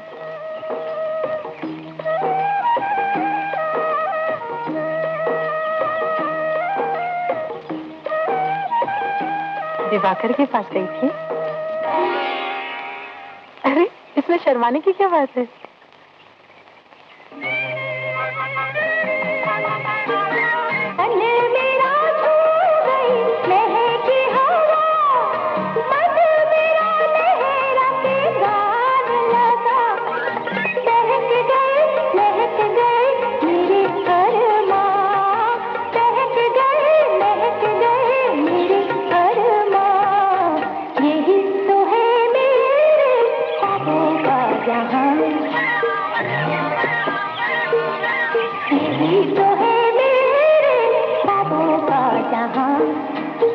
दिवाकर के पास गई थी? अरे, इसमें शर्माने की क्या बात है?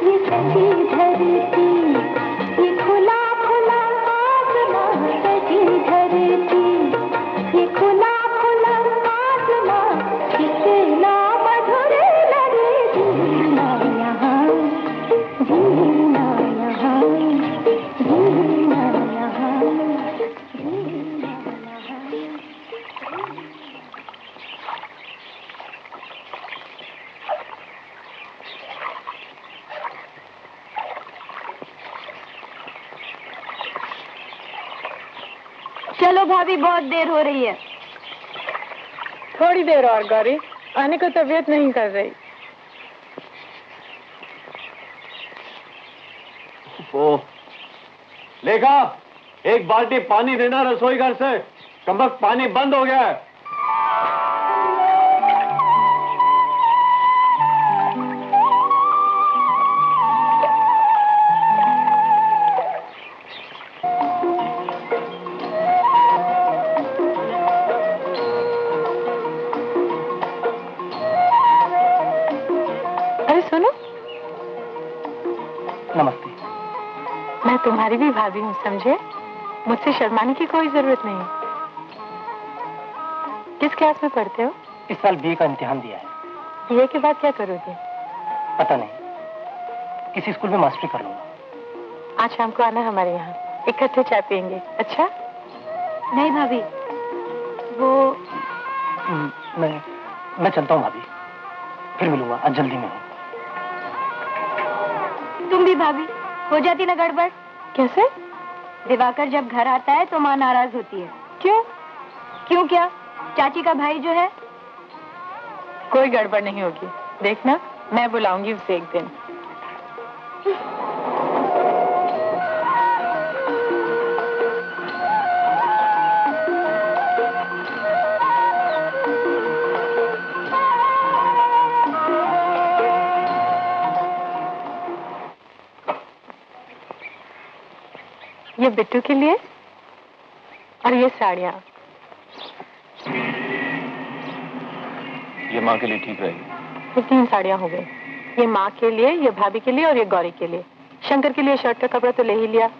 ये सजी धरती, ये चलो भाभी, बहुत देर हो रही है। थोड़ी देर और गौरी, आने को तबीयत नहीं कर रही। ओ, लेखा, एक बाल्टी पानी देना रसोई घर से, कमबख्त पानी बंद हो गया है। अरे सुनो, नमस्ते। मैं तुम्हारी भी भाभी हूँ, समझे? मुझसे शर्माने की कोई जरूरत नहीं। किस क्लास में पढ़ते हो? इस साल बीए का इम्तिहान दिया है। बीए के बाद क्या करोगे? पता नहीं, किसी स्कूल में मास्टरी कर लूंगा। आज शाम को आना हमारे यहाँ, इकट्ठे चाय पियेंगे। अच्छा? नहीं भाभी, वो मैं चलता हूँ भाभी, फिर मिलूंगा, आज जल्दी में हूँ। तुम भी भाभी, हो जाती ना गड़बड़। कैसे? दिवाकर जब घर आता है तो माँ नाराज होती है। क्यों? क्यों क्या? चाची का भाई जो है। कोई गड़बड़ नहीं होगी, देखना, मैं बुलाऊंगी उसे एक दिन। ये बिट्टू के लिए और ये साड़ियाँ। ये माँ के लिए ठीक रहेगी। ये 3 साड़ियाँ हो गई। ये माँ के लिए, ये भाभी के लिए और ये गौरी के लिए। शंकर के लिए शर्ट का कपड़ा तो ले ही लिया।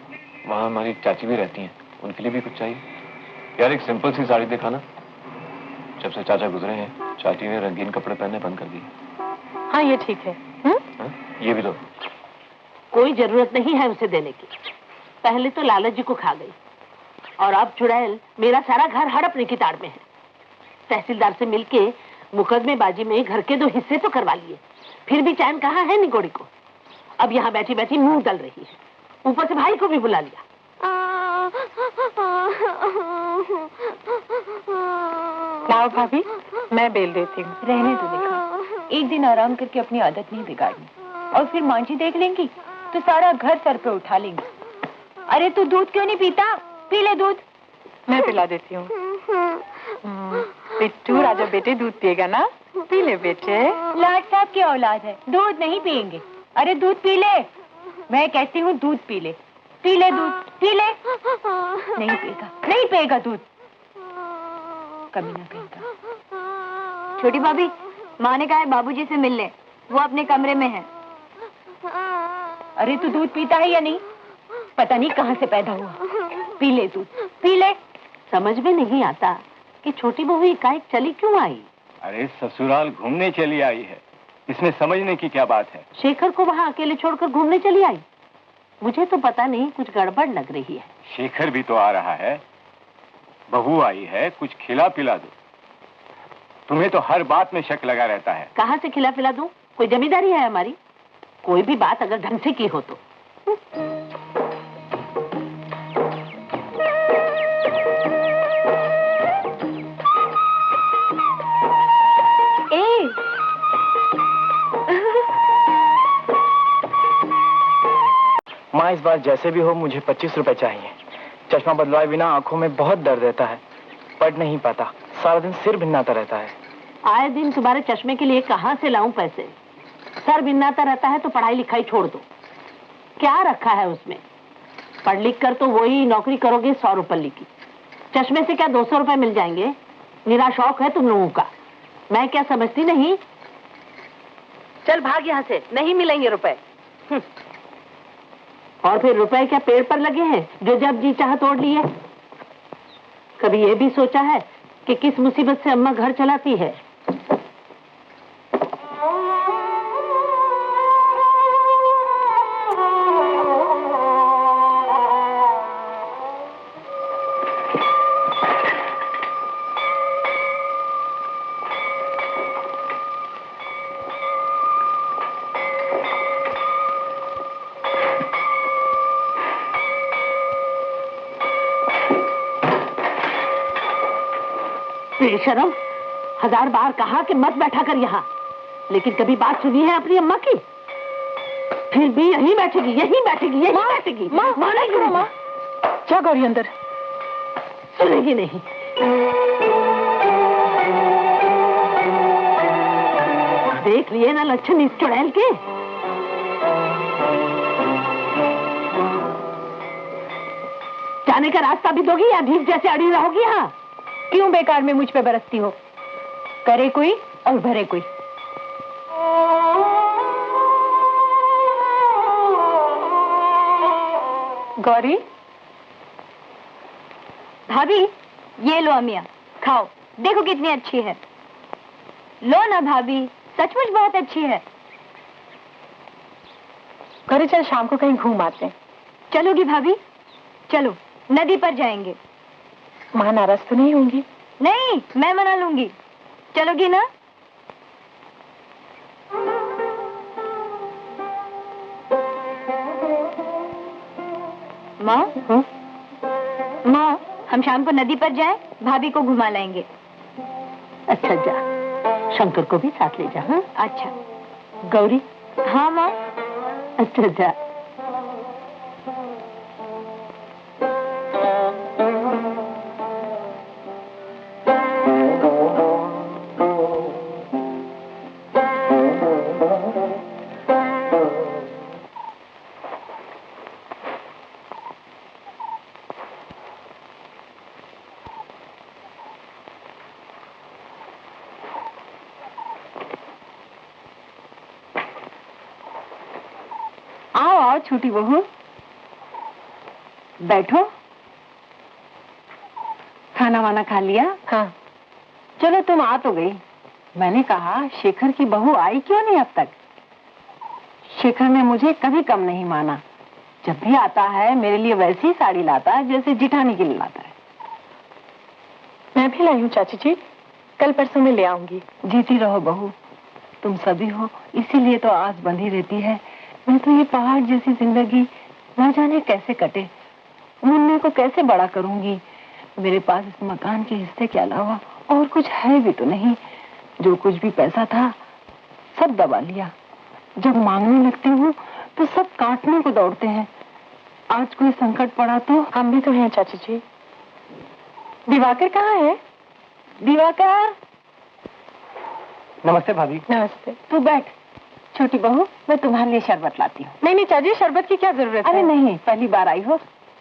वहाँ हमारी चाची भी रहती हैं, उनके लिए भी कुछ चाहिए। यार एक सिंपल सी साड़ी दिखाना। जब से चाचा गुजरे हैं, चाची ने रंगीन कपड़े पहनने बंद कर दिए। हाँ ये ठीक है। ये भी दो। कोई जरूरत नहीं है उसे देने की। पहले तो लालच जी को खा गई और अब चुड़ैल मेरा सारा घर हड़पने की ताड़ में है। तहसीलदार से मिलके मुकदमेबाजी में घर के 2 हिस्से तो करवा लिए, फिर भी चैन कहाँ है निगोड़ी को। अब यहाँ बैठी बैठी मुंह दल रही है, ऊपर से भाई को भी बुला लिया। लाओ भाभी, मैं बेल देती हूँ। रहने दो देखा, एक दिन आराम करके अपनी आदत नहीं बिगाड़नी, और फिर माँ जी देख लेंगी तो सारा घर सर पे उठा लेंगी। अरे तू दूध क्यों नहीं पीता? पी ले दूध। मैं पिला देती हूँ। बिट्टू राजा बेटे दूध पिएगा ना? पी ले बेटे। लाट साहब की औलाद है, दूध नहीं पिएंगे। अरे दूध पी ले, मैं कहती हूँ दूध पी ले। पी ले दूध, पी ले। नहीं पिएगा, नहीं पिएगा दूध। कभी ना कहेगा। छोटी भाभी, माँ ने कहा है बाबूजी से मिल ले, वो अपने कमरे में है। अरे तू दूध पीता है या नहीं? पता नहीं कहाँ से पैदा हुआ। पी ले दूध, पी ले। समझ में नहीं आता कि छोटी बहू एकाएक चली क्यों आई। अरे ससुराल घूमने चली आई है, इसमें समझने की क्या बात है? शेखर को वहाँ अकेले छोड़कर घूमने चली आई। मुझे तो पता नहीं, कुछ गड़बड़ लग रही है। शेखर भी तो आ रहा है, बहू आई है, कुछ खिला पिला दो। तुम्हें तो हर बात में शक लगा रहता है। कहाँ से खिला पिला दूं? कोई जमींदारी है हमारी? कोई भी बात अगर ढंग से की हो तो। माँ इस बार जैसे भी हो मुझे 25 रुपए चाहिए। चश्मा बदलवाए बिना आंखों में बहुत दर्द रहता है, पढ़ नहीं पाता, सारा दिन सिर भिन्नाता रहता है। आए दिन तुम्हारे चश्मे के लिए कहाँ से लाऊं पैसे? सर भिन्नाता रहता है तो पढ़ाई लिखाई छोड़ दो। क्या रखा है उसमें? पढ़ लिख कर तो वही नौकरी करोगे 100 रुपये की। चश्मे से क्या 200 रुपए मिल जाएंगे? मेरा शौक है तुम लोगों का, मैं क्या समझती नहीं? चल भाग यहाँ से, नहीं मिलेंगे रुपए। और फिर रुपए क्या पेड़ पर लगे हैं जो जब जी चाह तोड़ लिए? कभी ये भी सोचा है कि किस मुसीबत से अम्मा घर चलाती है? बेशरम, 1000 बार कहा कि मत बैठा कर यहाँ, लेकिन कभी बात सुनी है अपनी अम्मा की? फिर भी यहीं बैठेगी, यहीं बैठेगी, यहीं बैठेगी। माँ, क्या गौरी अंदर? सुनेगी नहीं। देख लिए ना लक्षण इस चुड़ैल के। जाने का रास्ता भी दोगी या भीख जैसे अड़ी रहोगी यहाँ? क्यों बेकार में मुझ पे बरसती हो? करे कोई और भरे कोई। गौरी, भाभी ये लो अमिया, खाओ, देखो कितनी अच्छी है। लो ना भाभी, सचमुच बहुत अच्छी है। गौरी चल शाम को कहीं घूम आते हैं। चलोगी भाभी? चलो, नदी पर जाएंगे। माँ नाराज तो नहीं होंगी? नहीं, मैं मना लूंगी। चलोगी ना? माँ, माँ, हम शाम को नदी पर जाएं, भाभी को घुमा लाएंगे। अच्छा जा, शंकर को भी साथ ले जा। हाँ अच्छा। गौरी? हाँ माँ। अच्छा जा। आओ छोटी बहू, बैठो। खाना वाना खा लिया? हाँ। चलो तुम आ तो गई। मैंने कहा शेखर की बहू आई क्यों नहीं अब तक? शेखर ने मुझे कभी कम नहीं माना। जब भी आता है मेरे लिए वैसी ही साड़ी लाता है जैसे जिठानी के लिए लाता है। मैं भी लाई हूँ चाची जी, कल परसों में ले आऊंगी। जीती रहो बहू, तुम सभी हो, इसीलिए तो आस बंधी रहती है। मैं तो ये पहाड़ जैसी जिंदगी न जाने कैसे कटे, मुन्ने को कैसे बड़ा करूंगी। मेरे पास इस मकान के हिस्से के अलावा और कुछ है भी तो नहीं। जो कुछ भी पैसा था सब दबा लिया। जब मांगने लगती हूँ तो सब काटने को दौड़ते हैं। आज कोई संकट पड़ा तो हम भी तो हैं चाची जी। दिवाकर कहाँ है? दिवाकर। नमस्ते भाभी। नमस्ते। तू बैठ छोटी बहू, मैं तुम्हारे लिए शरबत लाती हूँ। नहीं चाची, शरबत की क्या जरूरत है? अरे नहीं, पहली बार आई हो,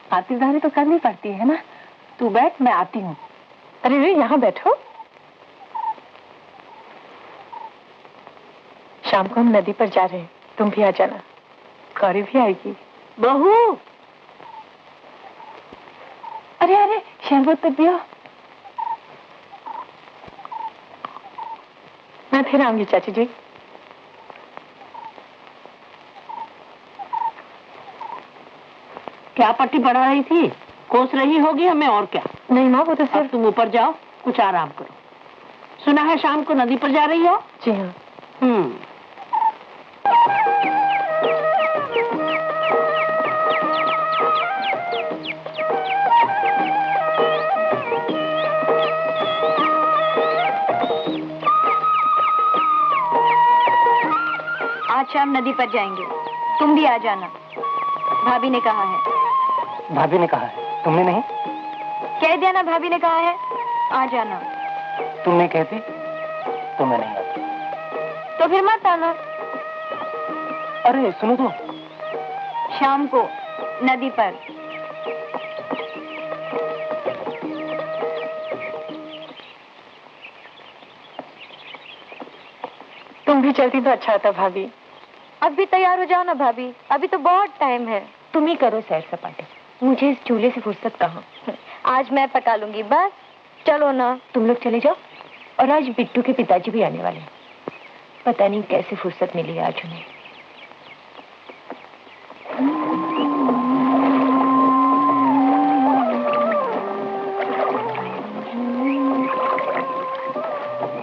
खातिरदारी तो करनी पड़ती है ना। तू बैठ, मैं आती हूँ। अरे यहाँ बैठो। शाम को हम नदी पर जा रहे हैं, तुम भी आ जाना। गौरी भी आएगी। बहू, अरे अरे शरबत तो पियो। मैं फिर आऊंगी चाची जी। क्या पट्टी पढ़ा रही थी? कोस रही होगी हमें, और क्या? नहीं माँ, वो तो सिर्फ। तुम ऊपर जाओ, कुछ आराम करो। सुना है शाम को नदी पर जा रही हो? जी हाँ। आज शाम नदी पर जाएंगे, तुम भी आ जाना। भाभी ने कहा है। भाभी ने कहा है, तुमने नहीं? कह दिया ना, भाभी ने कहा है, आ जाना। तुम नहीं कहती तो मैं नहीं आती। तो फिर मत आना। अरे सुनो तो, शाम को नदी पर। तुम भी चलती तो अच्छा होता भाभी। अब भी तैयार हो जाओ ना भाभी, अभी तो बहुत टाइम है। तुम ही करो सैर सपाटे, मुझे इस चूल्हे से फुर्सत कहाँ। आज मैं पका लूंगी, बस चलो ना। तुम लोग चले जाओ, और आज बिट्टू के पिताजी भी आने वाले हैं। पता नहीं कैसे फुर्सत मिली आज उन्हें।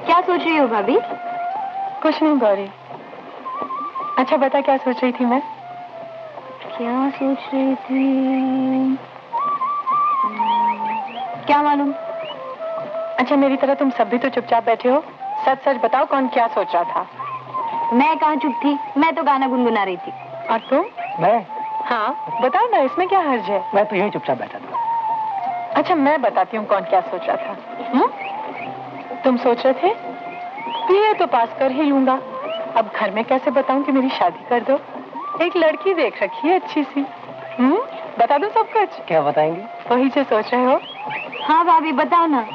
क्या सोच रही हो भाभी? कुछ नहीं गौरी। अच्छा बता, क्या सोच रही थी मैं? क्या सोच रही थी क्या मालूम। अच्छा मेरी तरह तुम सब भी तो चुपचाप बैठे हो, सच सच बताओ कौन क्या सोच रहा था? मैं कहाँ चुप थी, मैं तो गाना गुनगुना रही थी। और तुम? मैं? हाँ बताओ ना, इसमें क्या हर्ज है? मैं तो यहीं चुपचाप बैठा था। अच्छा मैं बताती हूँ कौन क्या सोच रहा था। तुम सोच रहे थे बीए तो पास कर ही लूंगा, अब घर में कैसे बताऊं कि मेरी शादी कर दो। एक लड़की देख रखी है अच्छी सी। बता दो सब कुछ। क्या बताएंगे? वही जो सोच रहे हो। हाँ भाभी बताओ ना।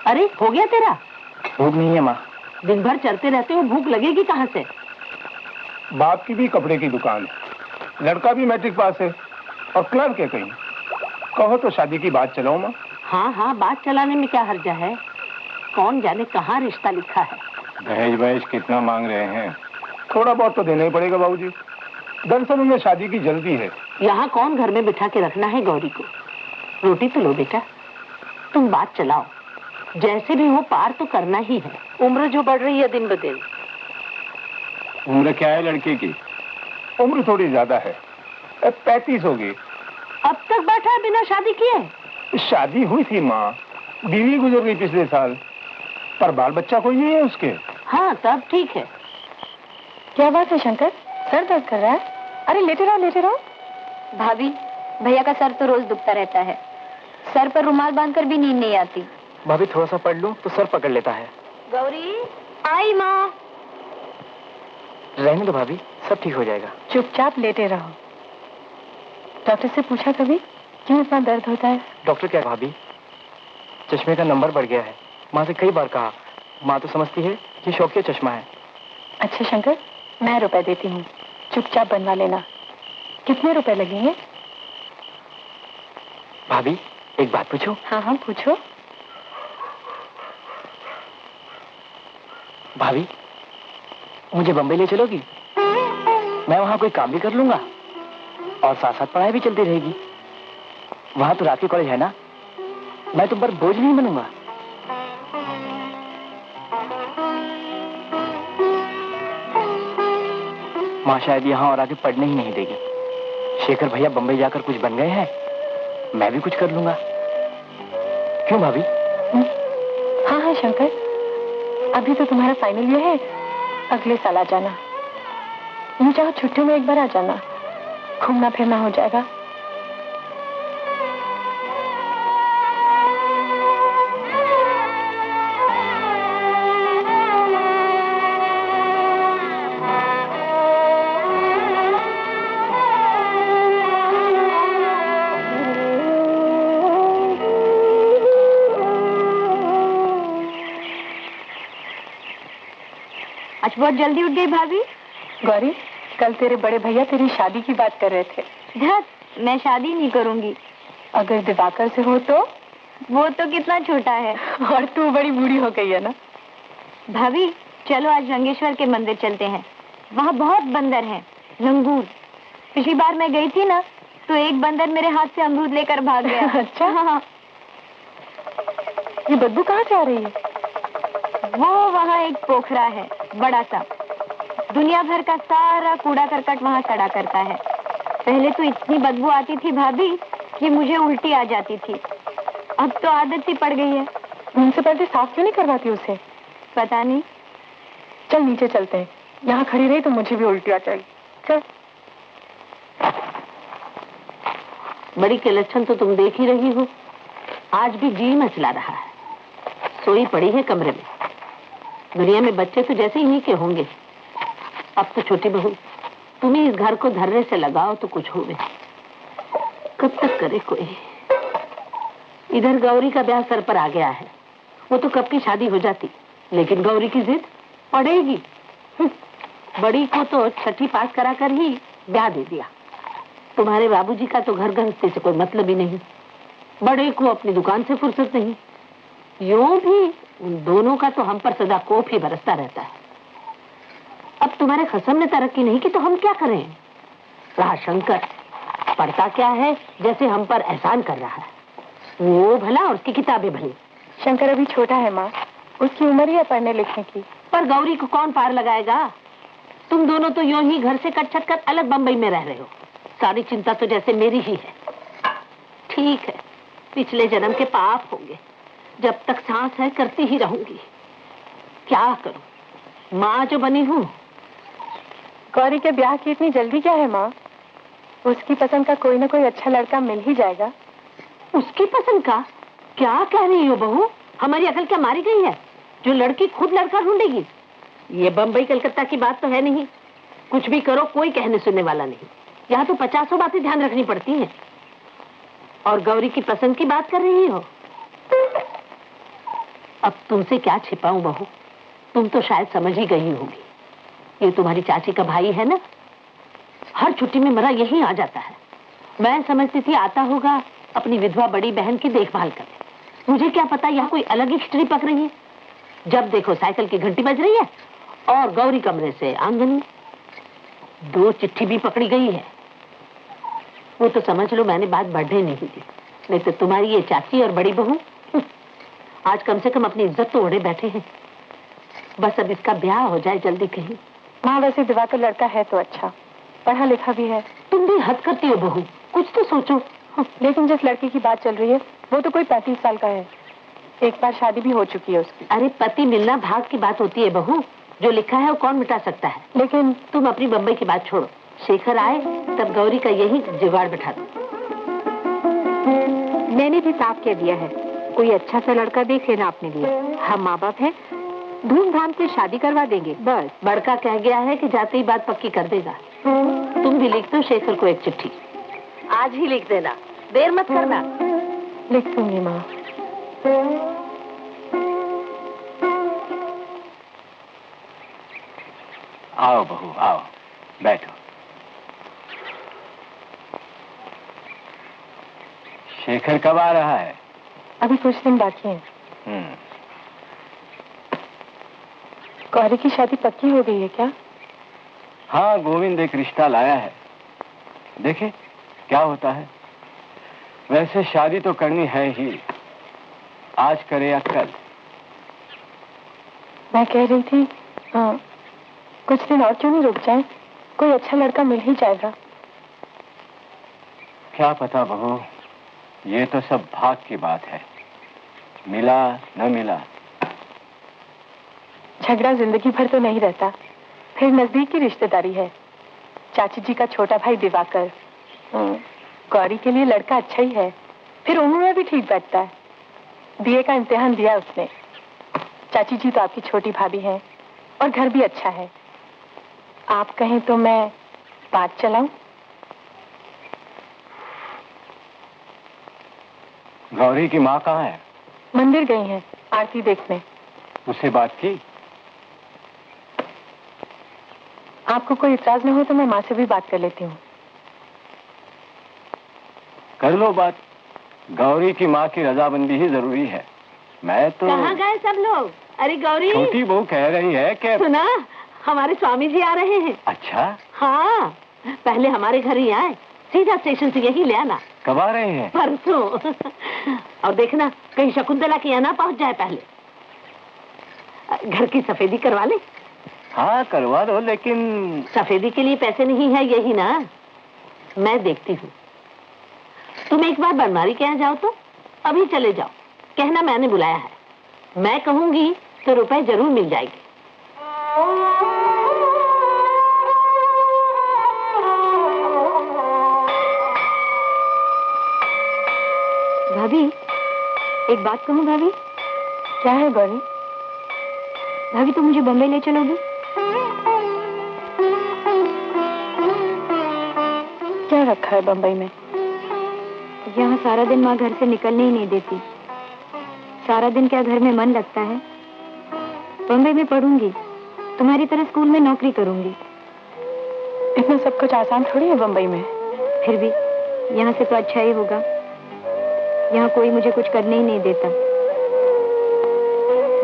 अरे हो गया तेरा? भूख नहीं है माँ। दिन भर चलते रहते हो, भूख लगेगी कहाँ से? बाप की भी कपड़े की दुकान है, लड़का भी मैट्रिक पास है और क्लर्क है कहीं। कहो तो शादी की बात चलाओ माँ। हाँ हाँ, बात चलाने में क्या हर्जा है? कौन जाने कहाँ रिश्ता लिखा है। दहेज वहेज कितना मांग रहे हैं? थोड़ा बहुत तो देना ही पड़ेगा बाबूजी। दरअसल उन्हें शादी की जल्दी है। यहाँ कौन घर में बिठा के रखना है गौरी को? रोटी तो लो बेटा, तुम बात चलाओ। जैसे भी हो पार तो करना ही है। उम्र जो बढ़ रही है दिन ब दिन, उम्र क्या है लड़के की? उम्र थोड़ी ज्यादा है, 35 होगी। अब तक बैठा है बिना शादी किए? शादी हुई थी माँ, बीवी गुजर गई पिछले साल, पर बाल बच्चा कोई नहीं है उसके। हाँ तब ठीक है। क्या बात है शंकर, सर दर्द कर रहा है? अरे लेटे रहो लेटे रहो। भाभी, भैया का सर तो रोज दुखता रहता है, सर पर रुमाल बांधकर भी नींद नहीं आती। भाभी थोड़ा सा पढ़ लूं तो सर पकड़ लेता है। गौरी आई माँ। रहने दो भाभी, सब ठीक हो जाएगा। चुपचाप लेटे रहो। डॉक्टर से पूछा कभी क्यों इतना दर्द होता है? डॉक्टर क्या भाभी, चश्मे का नंबर बढ़ गया है। माँ से कई बार कहा, माँ तो समझती है कि शौकिया चश्मा है। अच्छा शंकर, मैं रुपए देती हूँ, चुपचाप बनवा लेना। कितने रुपए लगेंगे? भाभी एक बात पूछूं? हाँ हाँ पूछो। भाभी मुझे बम्बई ले चलोगी? मैं वहाँ कोई काम भी कर लूंगा और साथ साथ पढ़ाई भी चलती रहेगी। वहाँ तो रात के कॉलेज है ना, मैं तुम पर बोझ नहीं बनूंगा। माँ शायद यहाँ और आगे पढ़ने ही नहीं देगी। शेखर भैया बम्बई जाकर कुछ बन गए हैं, मैं भी कुछ कर लूंगा। क्यों भाभी? हाँ हाँ शंकर, अभी तो तुम्हारा फाइनल ईयर है, अगले साल आ जाना। यूं चाहो छुट्टियों में एक बार आ जाना, घूमना फिरना हो जाएगा। आज बहुत जल्दी उठ गई भाभी। गौरी, कल तेरे बड़े भैया तेरी शादी की बात कर रहे थे। धत, मैं शादी नहीं करूंगी। अगर दिवाकर से हो तो? वो तो कितना छोटा है। और तू बड़ी बूढ़ी हो गई है ना। भाभी चलो आज रंगेश्वर के मंदिर चलते हैं, वहाँ बहुत बंदर हैं, लंगूर। पिछली बार मैं गई थी ना तो एक बंदर मेरे हाथ से अमरूद लेकर भाग गया। अच्छा हाँ। ये बदबू कहाँ से आ रही है? वो वहाँ एक पोखरा है बड़ा सा, दुनिया भर का सारा कूड़ा करकट वहाँ सड़ा करता है। पहले तो इतनी बदबू आती थी भाभी कि मुझे उल्टी आ जाती थी, अब तो आदत सी पड़ गई है। म्युनिसिपैलिटी साफ क्यों नहीं करवाती उसे? पता नहीं। चल नीचे चलते हैं, यहाँ खड़ी रही तो मुझे भी उल्टी आ जाएगी। चल। बड़ी के लक्षण तो तुम देख ही रही हो, आज भी जी मचला रहा है, सोई पड़ी है कमरे में। दुनिया में बच्चे तो जैसे इन्हीं के होंगे। अब तो छोटी बहू तुम ही इस घर को धर्रे से लगाओ तो कुछ होवे। कब तक करे कोई। इधर गौरी का ब्याह सर पर आ गया है, वो तो कब की शादी हो जाती, लेकिन गौरी की जिद पड़ेगी। बड़ी को तो छठी पास करा कर ही ब्याह दे दिया। तुम्हारे बाबूजी का तो घर गृहस्थी से कोई मतलब ही नहीं, बड़े को अपनी दुकान से फुर्सत नहीं। यूं भी उन दोनों का तो हम पर सदा कोप ही बरसता रहता है। अब तुम्हारे खसम ने तरक्की नहीं की तो हम क्या करें। रहा शंकर, पढ़ता क्या है, जैसे हम पर एहसान कर रहा है। वो भला और उसकी किताबें भली। शंकर अभी छोटा है माँ, उसकी उम्र ही है पढ़ने लिखने की। पर गौरी को कौन पार लगाएगा। तुम दोनों तो यूं ही घर से कट छट कर अलग बम्बई में रह रहे हो। सारी चिंता तो जैसे मेरी ही है। ठीक है, पिछले जन्म के पाप होंगे, जब तक सांस है करती ही रहूंगी। क्या करूं, माँ जो बनी हूँ। गौरी के ब्याह की इतनी जल्दी क्या है माँ? उसकी पसंद का कोई ना कोई अच्छा लड़का मिल ही जाएगा। उसकी पसंद का? क्या कह रही हो बहू, हमारी अकल क्या मारी गई है जो लड़की खुद लड़का ढूंढेगी? ये बम्बई कलकत्ता की बात तो है नहीं। कुछ भी करो कोई कहने सुनने वाला नहीं। यहाँ तो 50 बातें ध्यान रखनी पड़ती हैं। और गौरी की पसंद की बात कर रही हो। अब तुमसे क्या छिपाऊं बहू, तुम तो शायद समझ ही गई होगी। ये तुम्हारी चाची का भाई है ना, हर छुट्टी में मरा यहीं आ जाता है। मैं समझती थी आता होगा अपनी विधवा बड़ी बहन की देखभाल करे। मुझे क्या पता यहाँ कोई अलग ही खिचड़ी पक रही है। जब देखो साइकिल की घंटी बज रही है और गौरी कमरे से आंगन में। 2 चिट्ठी भी पकड़ी गई है। वो तो समझ लो मैंने बात बढ़ने नहीं दी, नहीं तो तुम्हारी ये चाची और बड़ी बहू आज कम से कम अपनी इज्जत तो ओढ़े बैठे हैं। बस अब इसका ब्याह हो जाए जल्दी कहीं, माँ वैसे दिवाकर लड़का है तो अच्छा, पढ़ा लिखा भी है। तुम भी हद करती हो बहू, कुछ तो सोचो। लेकिन जिस लड़के की बात चल रही है वो तो कोई 35 साल का है, एक बार शादी भी हो चुकी है उसकी। अरे पति मिलना भाग की बात होती है बहू, जो लिखा है वो कौन मिटा सकता है। लेकिन तुम अपनी बम्बई की बात छोड़ो, शेखर आए तब गौरी का यही जुगाड़ बैठा दो। मैंने भी साफ कह दिया है, कोई अच्छा सा लड़का देख लेना अपने लिए। हम माँ बाप हैं, धूमधाम से शादी करवा देंगे बस। बड़का कह गया है कि जाते ही बात पक्की कर देगा। तुम भी लिख दो शेखर को एक चिट्ठी, आज ही लिख देना, देर मत करना। लिख दूंगी माँ। आओ बहू आओ, बैठो। शेखर कब आ रहा है? अभी कुछ दिन बाकी हैं। गौरी की शादी पक्की हो गई है क्या? हाँ, गोविंद एक रिश्ता लाया है, देखे क्या होता है। वैसे शादी तो करनी है ही, आज करे या कल। मैं कह रही थी कुछ दिन और क्यों नहीं रुक जाए, कोई अच्छा लड़का मिल ही जाएगा। क्या पता बहू, ये तो सब भाग की बात है, मिला न मिला। झगड़ा जिंदगी भर तो नहीं रहता, फिर नजदीक की रिश्तेदारी है। चाची जी का छोटा भाई दिवाकर, गौरी के लिए लड़का अच्छा ही है, फिर उम्र में भी ठीक बैठता है। बीए का इम्तिहान दिया उसने। चाची जी तो आपकी छोटी भाभी हैं और घर भी अच्छा है। आप कहें तो मैं बात चलाऊं? गौरी की माँ कहाँ है? मंदिर गई हैं आरती देखने। उससे बात की? आपको कोई इतराज न हो तो मैं माँ से भी बात कर लेती हूँ। कर लो बात, गौरी की माँ की रजामंदी ही जरूरी है। मैं तो कहाँ गए सब लोग? अरे गौरी, छोटी बहू कह रही है कि सुना, हमारे स्वामी जी आ रहे हैं। अच्छा? हाँ, पहले हमारे घर ही आए, सीधा स्टेशन से यही ले आना। कब आ रहे हैं? परसों। और देखना कहीं शकुंतला के यहाँ ना पहुँच जाए। पहले घर की सफेदी करवा ले। हाँ करवा दो, लेकिन सफेदी के लिए पैसे नहीं है यही ना, मैं देखती हूँ। तुम एक बार बनवारी के यहाँ जाओ तो अभी चले जाओ, कहना मैंने बुलाया है। मैं कहूंगी तो रुपए जरूर मिल जाएंगे। भाभी, एक बात कहूँ भाभी? क्या है गौरी? भाभी तुम मुझे बम्बई ले चलोगी? क्या रखा है बम्बई में? यहाँ सारा दिन माँ घर से निकलने ही नहीं देती। सारा दिन क्या घर में मन लगता है? बम्बई में पढ़ूंगी, तुम्हारी तरह स्कूल में नौकरी करूंगी। इतना सब कुछ आसान थोड़ी है बम्बई में। फिर भी यहाँ से तो अच्छा ही होगा। यहाँ कोई मुझे कुछ करने ही नहीं देता।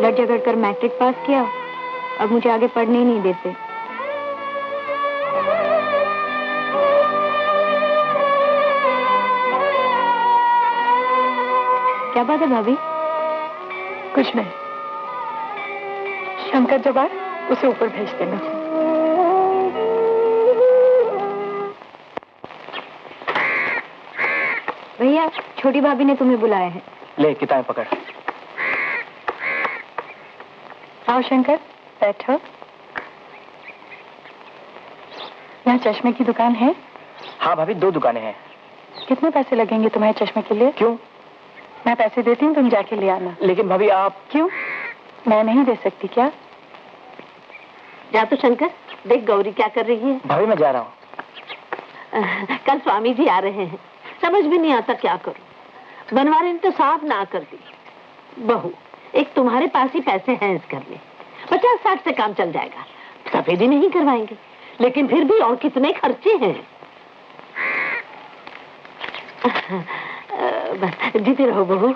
लड़ झगड़ कर मैट्रिक पास किया, अब मुझे आगे पढ़ने ही नहीं देते। क्या बात है भाभी? कुछ नहीं। शंकर जब आए उसे ऊपर भेज देना। भैया, छोटी भाभी ने तुम्हें बुलाया है। ले किताबें पकड़। आओ शंकर, बैठो। यहाँ चश्मे की दुकान है? हाँ भाभी, 2 दुकानें हैं। कितने पैसे लगेंगे तुम्हारे चश्मे के लिए? क्यों? मैं पैसे देती हूँ, तुम जाके ले आना। लेकिन भाभी आप... क्यों? मैं नहीं दे सकती क्या? जा तो शंकर, देख गौरी क्या कर रही है। भाभी मैं जा रहा हूँ। कल स्वामी जी आ रहे हैं, समझ भी नहीं आता क्या करूं। बनवारी ने तो साफ ना कर दी। बहू, एक तुम्हारे पास ही पैसे हैं इस घर में, 50-60 से काम चल जाएगा। सफेदी नहीं करवाएंगे, लेकिन फिर भी और कितने खर्चे हैं। बस जीते रहो बहू,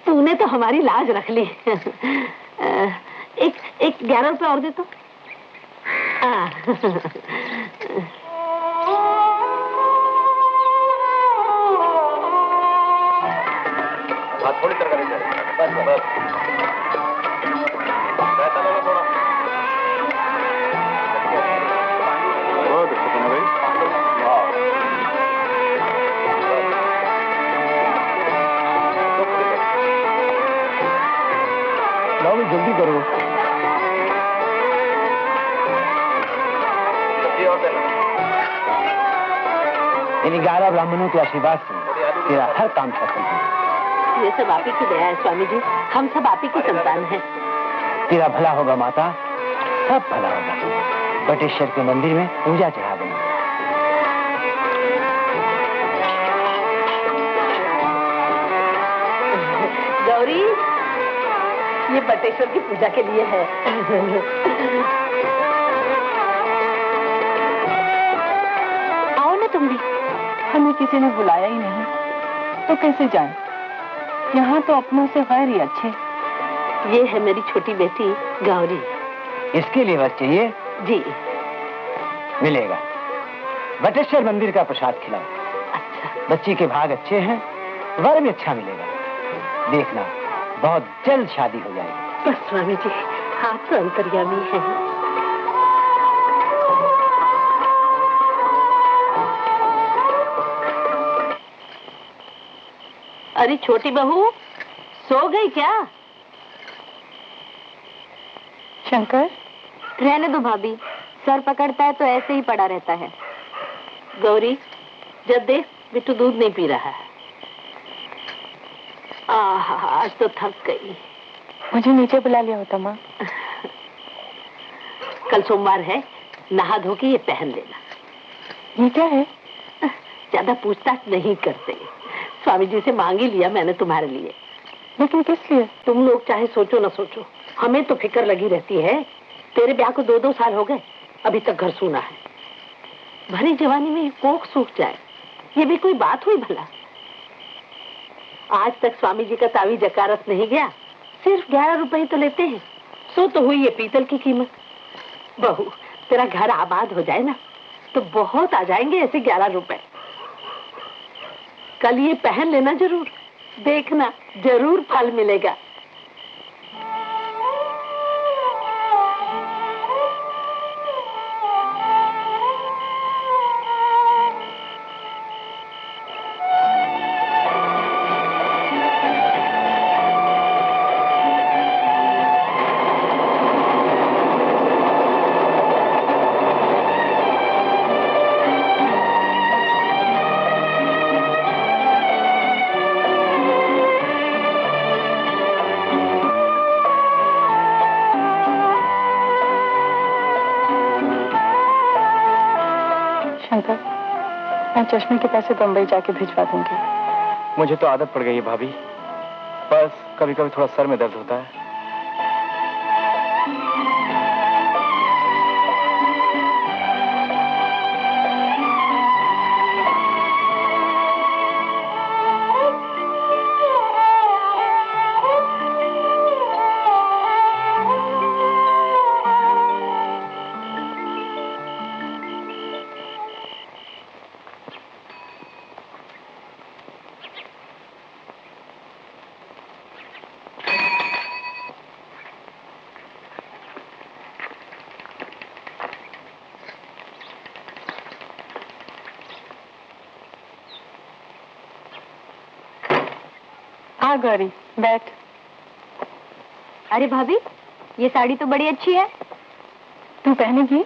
तूने तो हमारी लाज रख ली। एक 11 रुपए और दे तो। थोड़ी तरकारी बस बस। पैसा लो थोड़ा। करो। इन 11 ब्राह्मणों के आशीर्वाद से तेरा हर काम सफल हो। ये सब आप ही की दया है स्वामी जी, हम सब आप ही की संतान हैं। तेरा भला होगा माता, सब भला होगा। बटेश्वर के मंदिर में पूजा चढ़ा देंगे। गौरी, ये बटेश्वर की पूजा के लिए है। आओ ना तुम भी। हमें किसी ने बुलाया ही नहीं तो कैसे जाए? यहाँ तो अपनों से गैर ही अच्छे। ये है मेरी छोटी बेटी गौरी। इसके लिए बस चाहिए जी। मिलेगा। बटेश्वर मंदिर का प्रसाद खिलाओ। अच्छा। बच्ची के भाग अच्छे हैं, वर भी अच्छा मिलेगा। देखना बहुत जल्द शादी हो जाएगी। बस स्वामी जी, आप तो अंतर्यामी हैं। अरे छोटी बहू, सो गई क्या? शंकर, रहने दो भाभी, सर पकड़ता है तो ऐसे ही पड़ा रहता है। गौरी, जब देख बिट्टू दूध नहीं पी रहा है। आज तो थक गई। मुझे नीचे बुला लिया होता माँ। कल सोमवार है, नहा धो के ये पहन लेना। ये क्या है? ज्यादा पूछताछ नहीं करते। स्वामी जी से मांग ही लिया मैंने तुम्हारे लिए। लेकिन किस लिए? तुम लोग चाहे सोचो ना सोचो, हमें तो फिक्र लगी रहती है। तेरे ब्याह को 2-2 साल हो गए, अभी तक घर सूना है। भरी जवानी में कोख सूख जाए, ये भी कोई बात हुई भला? आज तक स्वामी जी का तावी जकारत नहीं गया। सिर्फ 11 रुपए तो लेते हैं। सो तो हुई ये पीतल की कीमत। बहू, तेरा घर आबाद हो जाए ना तो बहुत आ जाएंगे ऐसे 11 रुपए। कल ये पहन लेना जरूर, देखना जरूर फल मिलेगा। मैं चश्मे के पैसे बम्बई जाके भिजवा दूंगी। मुझे तो आदत पड़ गई है भाभी, बस कभी कभी थोड़ा सर में दर्द होता है। हाँ गौरी, बैठ। अरे भाभी, ये साड़ी तो बड़ी अच्छी है। तू पहनेगी?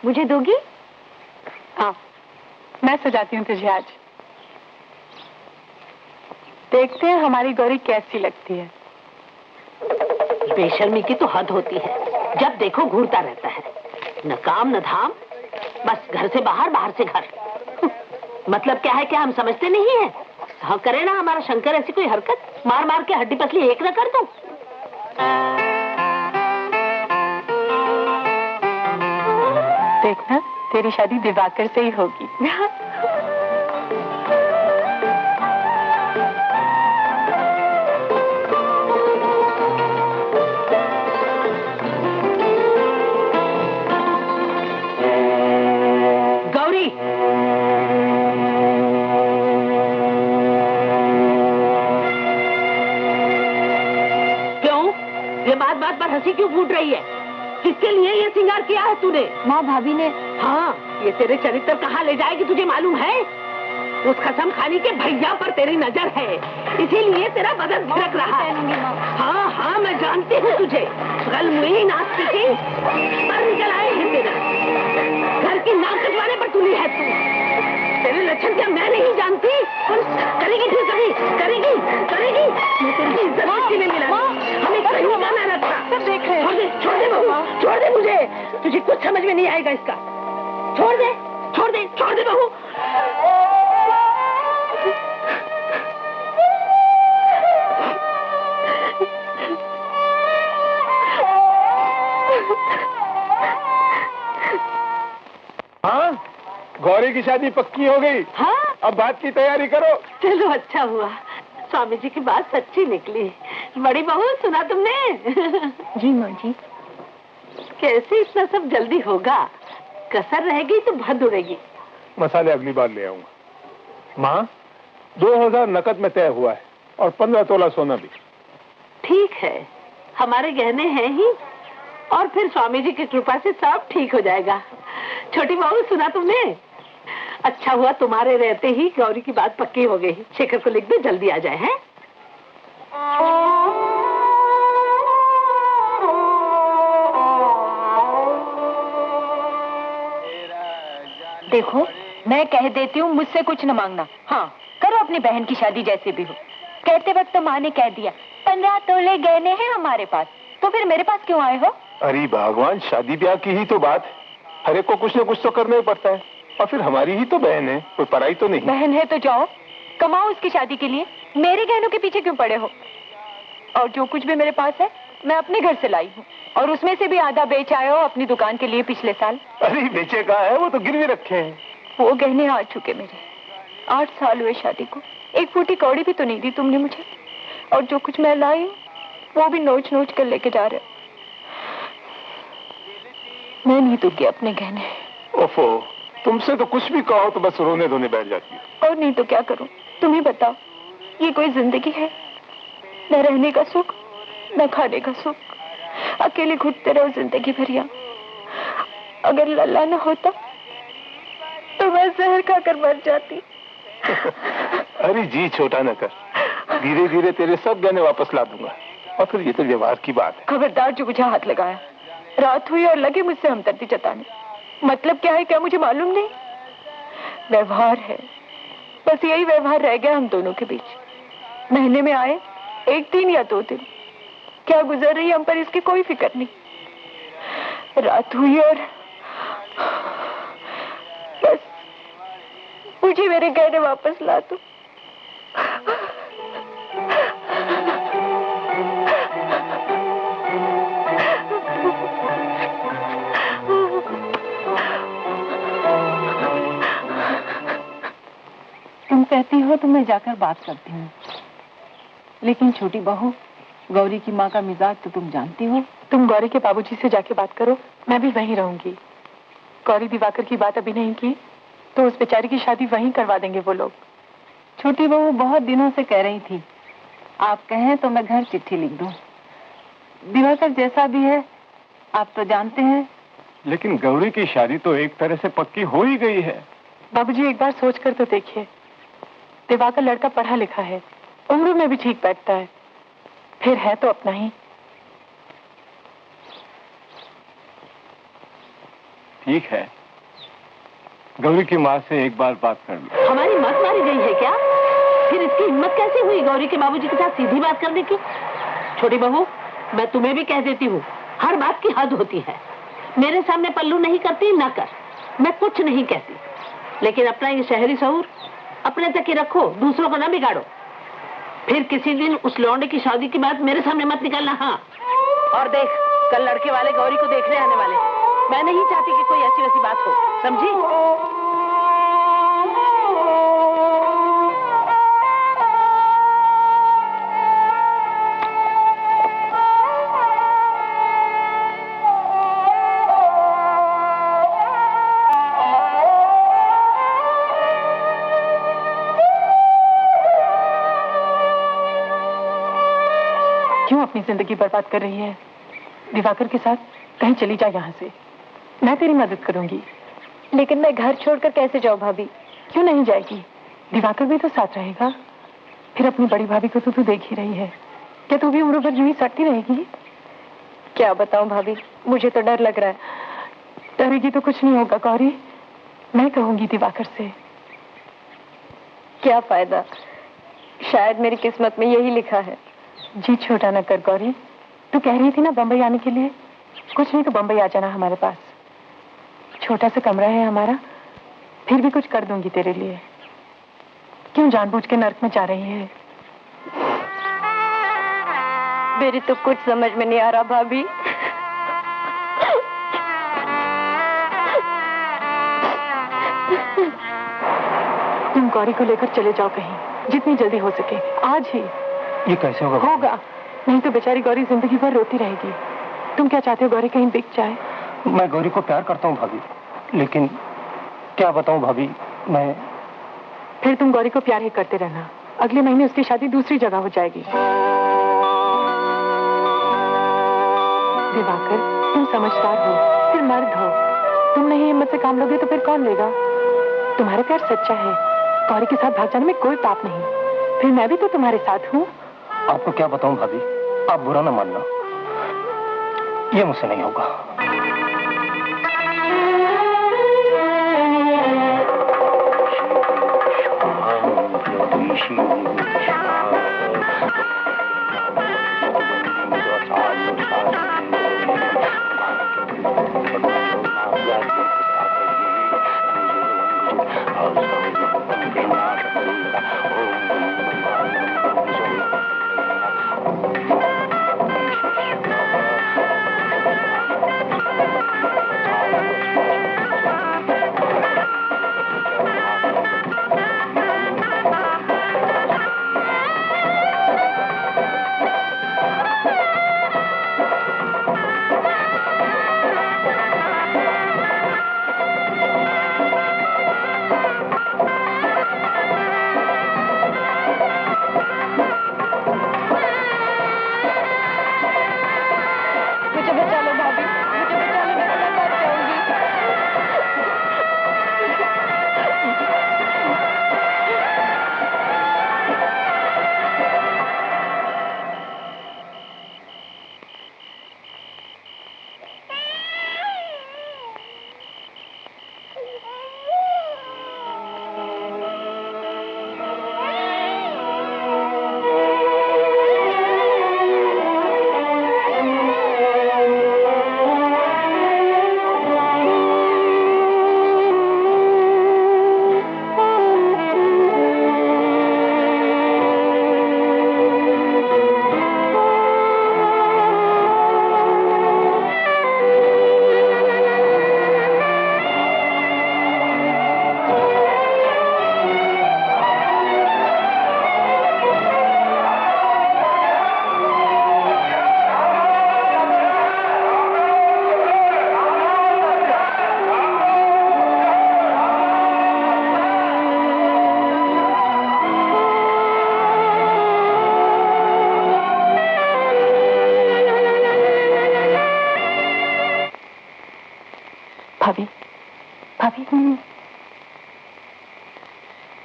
मुझे दोगी? हाँ, मैं सजाती हूँ तुझे आज। देखते हैं हमारी गौरी कैसी लगती है। बेशर्मी की तो हद होती है। जब देखो घूरता रहता है, न काम न धाम, बस घर से बाहर, बाहर से घर। मतलब क्या है, क्या हम समझते नहीं है? हाँ करे ना हमारा शंकर ऐसी कोई हरकत, मार मार के हड्डी पसली एक न कर दूं। देखना तेरी शादी दिवाकर से ही होगी। गौरी, बात बात पर हंसी क्यों फूट रही है? किसके लिए ये श्रृंगार किया है तूने? माँ, भाभी ने। हाँ, ये तेरे चरित्र कहाँ ले जाएगी तुझे मालूम है? उस कसम खानी के भैया पर तेरी नजर है, इसीलिए तेरा बदन भिड़क रहा है। हाँ हाँ मैं जानती हूँ तुझे, गलमुई नाचती थी पर निकल आए हैं तेरे घर की नाक कटवाने पर तुली है तू। तेरे लक्षण क्या मैं नहीं जानती? करेगी फिर कभी करेगी करेगी। मैं तेरी इज्जत किसी ने मिला हमें कहीं जाना न था। सब देख रहे हैं। छोड़ दे बहू, छोड़ दे मुझे, तुझे कुछ समझ में नहीं आएगा इसका। छोड़ दे छोड़ दे छोड़ दे बहू। हाँ, गौरी की शादी पक्की हो गई। हाँ, अब बात की तैयारी करो। चलो अच्छा हुआ, स्वामी जी की बात सच्ची निकली। बड़ी बहू सुना तुमने? जी माँ जी। कैसे इतना सब जल्दी होगा? कसर रहेगी तो भद उड़ेगी। मसाले अगली बार ले आऊंगा। माँ, 2000 नकद में तय हुआ है और 15 तोला सोना भी। ठीक है, हमारे गहने हैं ही, और फिर स्वामी जी की कृपा से सब ठीक हो जाएगा। छोटी बहू सुना तुमने? अच्छा हुआ तुम्हारे रहते ही गौरी की बात पक्की हो गई। शेखर को लिख दो, जल्दी आ जाए। हैं? देखो, मैं कह देती हूँ, मुझसे कुछ न मांगना। हाँ, करो अपनी बहन की शादी जैसे भी हो। कहते वक्त तो माँ ने कह दिया 15 तोले गहने हैं हमारे पास, तो फिर मेरे पास क्यों आए हो? अरे भगवान, शादी ब्याह की ही तो बात, हर एक को कुछ न कुछ तो करना ही पड़ता है। और फिर हमारी ही तो बहन है, कोई पराई तो नहीं। बहन है तो जाओ, कमाओ उसकी शादी के लिए, मेरे गहनों के पीछे क्यों पड़े हो? और जो कुछ भी मेरे पास है मैं अपने घर से लाई हूँ, और उसमें से भी आधा बेच आए हो अपनी दुकान के लिए पिछले साल। अरे बेचे का है, वो तो गिरवी रखे हैं। वो गहने आ चुके मेरे। 8 साल हुए शादी को, एक फूटी कौड़ी भी तो नहीं दी तुमने मुझे, और जो कुछ मैं लाई हूँ वो भी नोच नोच कर लेके जा रहे। मैं नहीं दूंगी अपने गहने। ओफो, तुमसे तो कुछ भी कहो तो बस रोने धोने बैठ जाती है। और नहीं तो क्या करूं? तुम ही बताओ, ये कोई जिंदगी है? न रहने का सुख, न खाने का सुख, अकेले घुटते रहो जिंदगी भर यहाँ। अगर लल्ला न होता तो मैं जहर खाकर मर जाती। अरे जी छोटा न कर, धीरे धीरे तेरे सब गहने वापस ला दूंगा। और फिर ये तो व्यवहार की बात है। खबरदार जो मुझे हाथ लगाया। रात हुई और लगे मुझसे हमदर्दी जताने। मतलब क्या है, क्या मुझे मालूम नहीं? व्यवहार है, बस यही व्यवहार रह गया हम दोनों के बीच। महीने में आए 1 दिन या 2 दिन, क्या गुजर रही हम पर इसकी कोई फिक्र नहीं। रात हुई और बस मुझे मेरे गहने वापस ला दो। तुम कहती हो तो मैं जाकर बात करती हूँ, लेकिन छोटी बहू, गौरी की माँ का मिजाज तो तुम जानती हो। तुम गौरी के बाबूजी से जाके बात करो, मैं भी वहीं रहूंगी। गौरी दिवाकर की बात अभी नहीं की तो उस बेचारी की शादी वहीं करवा देंगे वो लोग। छोटी बहू बहुत दिनों से कह रही थी, आप कहें तो मैं घर चिट्ठी लिख दूं। दिवाकर जैसा भी है आप तो जानते हैं। लेकिन गौरी की शादी तो एक तरह से पक्की हो ही गई है। बाबूजी एक बार सोच कर तो देखिए, दिवाकर लड़का पढ़ा लिखा है, उम्र में भी ठीक बैठता है, फिर है तो अपना ही। ठीक है, गौरी की माँ से एक बार बात कर लो। हमारी मत मारी गई है क्या? फिर इसकी हिम्मत कैसे हुई गौरी के बाबूजी के साथ सीधी बात करने की? छोटी बहू, मैं तुम्हें भी कह देती हूँ, हर बात की हद होती है। मेरे सामने पल्लू नहीं करती ना कर, मैं कुछ नहीं कहती, लेकिन अपना ये शहरी शऊर अपने तक ही रखो, दूसरों को ना बिगाड़ो। फिर किसी दिन उस लौंडे की शादी की बात मेरे सामने मत निकालना। हाँ, और देख, कल लड़के वाले गौरी को देखने आने वाले, मैं नहीं चाहती कि कोई ऐसी वैसी बात हो, समझी? क्यों अपनी जिंदगी बर्बाद कर रही है? दिवाकर के साथ कहीं चली जा यहाँ से, मैं तेरी मदद करूंगी। लेकिन मैं घर छोड़कर कैसे जाऊँ भाभी? क्यों नहीं जाएगी? दिवाकर भी तो साथ रहेगा। फिर अपनी बड़ी भाभी को तो तू देख ही रही है, क्या तू भी उम्र भर यूं ही सड़ती रहेगी? क्या बताऊं भाभी, मुझे तो डर लग रहा है। डरेगी तो कुछ नहीं होगा गौरी, मैं कहूंगी दिवाकर से। क्या फायदा, शायद मेरी किस्मत में यही लिखा है। जी छोटा न कर गौरी, तू कह रही थी ना बंबई आने के लिए, कुछ नहीं तो बंबई आ जाना हमारे पास। छोटा सा कमरा है हमारा, फिर भी कुछ कर दूंगी तेरे लिए। क्यों जानबूझ के नर्क में जा रही है? मेरी तो कुछ समझ में नहीं आ रहा भाभी। तुम गौरी को लेकर चले जाओ कहीं, जितनी जल्दी हो सके, आज ही। ये कैसे होगा? होगा, नहीं तो बेचारी गौरी जिंदगी भर रोती रहेगी। तुम क्या चाहते हो गौरी कहीं बिक जाए? मैं गौरी को प्यार करता हूँ भाभी, लेकिन क्या बताऊँ भाभी, मैं... फिर तुम गौरी को प्यार ही करते रहना, अगले महीने उसकी शादी दूसरी जगह हो जाएगी। दिवाकर, तुम समझदार हो, फिर मर्द हो, तुम नहीं हिम्मत से काम लोगे तो फिर कौन लेगा? तुम्हारा प्यार सच्चा है, गौरी के साथ भाग जाने में कोई पाप नहीं, फिर मैं भी तो तुम्हारे साथ हूँ। आपको क्या बताऊं भाभी, आप बुरा ना मानना, ये मुझसे नहीं होगा।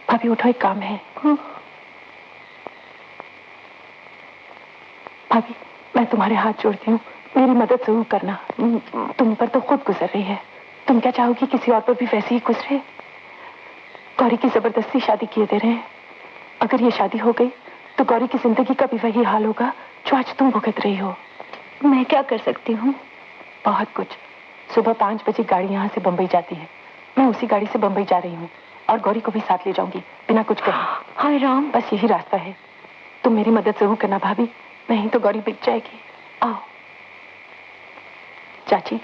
भाभी उठो, एक काम है। भाभी, मैं तुम्हारे हाथ जोड़ती हूँ, मेरी मदद जरूर करना। तुम पर तो खुद गुजर रही है, तुम क्या चाहोगी किसी और पर भी वैसे ही गुजरे? गौरी की जबरदस्ती शादी किए दे रहे हैं। अगर ये शादी हो गई तो गौरी की जिंदगी का भी वही हाल होगा जो आज तुम भुगत रही हो। मैं क्या कर सकती हूँ? बहुत कुछ। सुबह 5 बजे गाड़ी यहाँ से बंबई जाती है, मैं उसी गाड़ी से बंबई जा रही हूँ और गौरी को भी साथ ले जाऊंगी बिना कुछ कहे। हाय राम, बस यही रास्ता है। तुम मेरी मदद जरूर करना भाभी, नहीं तो गौरी बिक जाएगी। आओ चाची।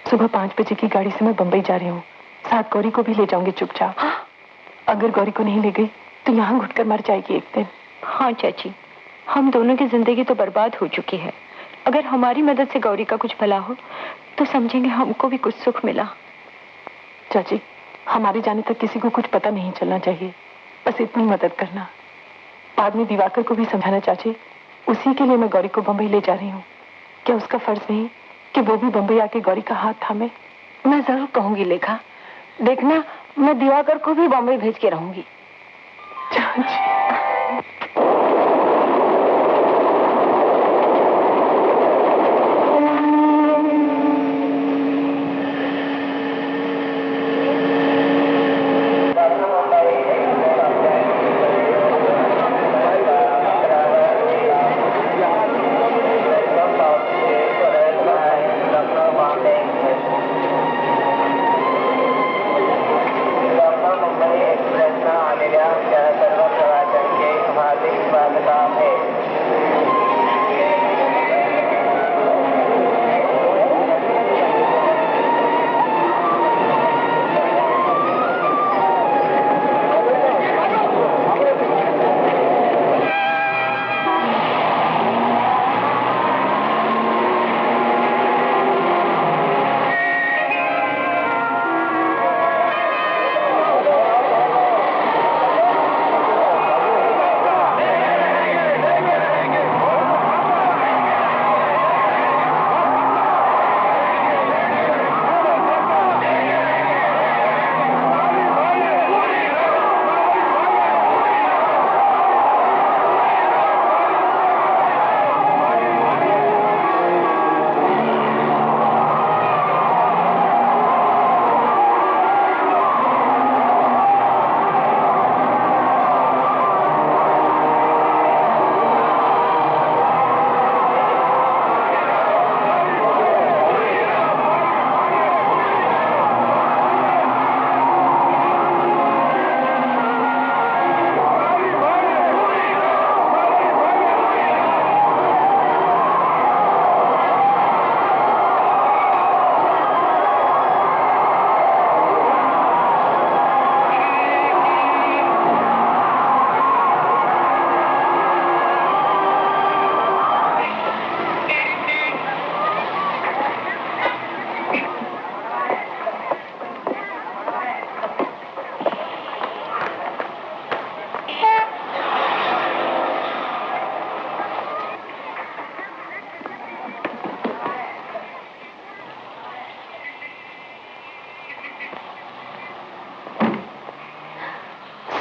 सुबह 5 बजे की गाड़ी से मैं बंबई जा रही हूँ, साथ गौरी को भी ले जाऊंगी चुपचाप। अगर गौरी को नहीं ले गई तो यहाँ घुटकर मर जाएगी एक दिन। हाँ चाची, हम दोनों की जिंदगी तो बर्बाद हो चुकी है। अगर हमारी मदद से गौरी का कुछ भला हो तो समझेंगे हमको भी कुछ सुख मिला। चाची, हमारे जाने तक किसी को कुछ पता नहीं चलना चाहिए, बस इतनी मदद करना। बाद में दिवाकर को भी समझाना चाची, उसी के लिए मैं गौरी को बंबई ले जा रही हूँ। क्या उसका फर्ज नहीं कि वो भी बंबई आके गौरी का हाथ थामे? मैं जरूर कहूंगी लेखा, देखना, मैं दिवाकर को भी बॉम्बे भेज के रहूंगी।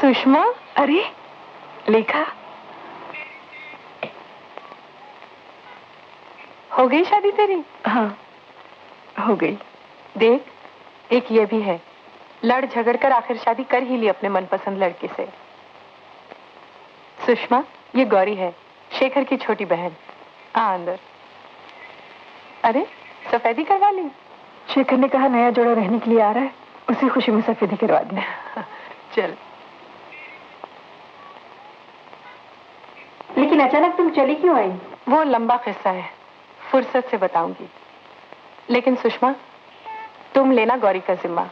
सुषमा, अरे लेखा, हो गई शादी तेरी? हाँ, हो गई। देख, एक ये भी है, लड़ झगड़ कर आखिर शादी कर ही ली अपने मनपसंद लड़के से। सुषमा, ये गौरी है, शेखर की छोटी बहन। आ अंदर। अरे, सफेदी करवा ली? शेखर ने कहा नया जोड़ा रहने के लिए आ रहा है, उसी खुशी में सफेदी करवा दी। चल। लेकिन अचानक तुम चली क्यों आई? वो लंबा किस्सा है, फुर्सत से बताऊंगी। लेकिन सुषमा, तुम लेना गौरी का जिम्मा।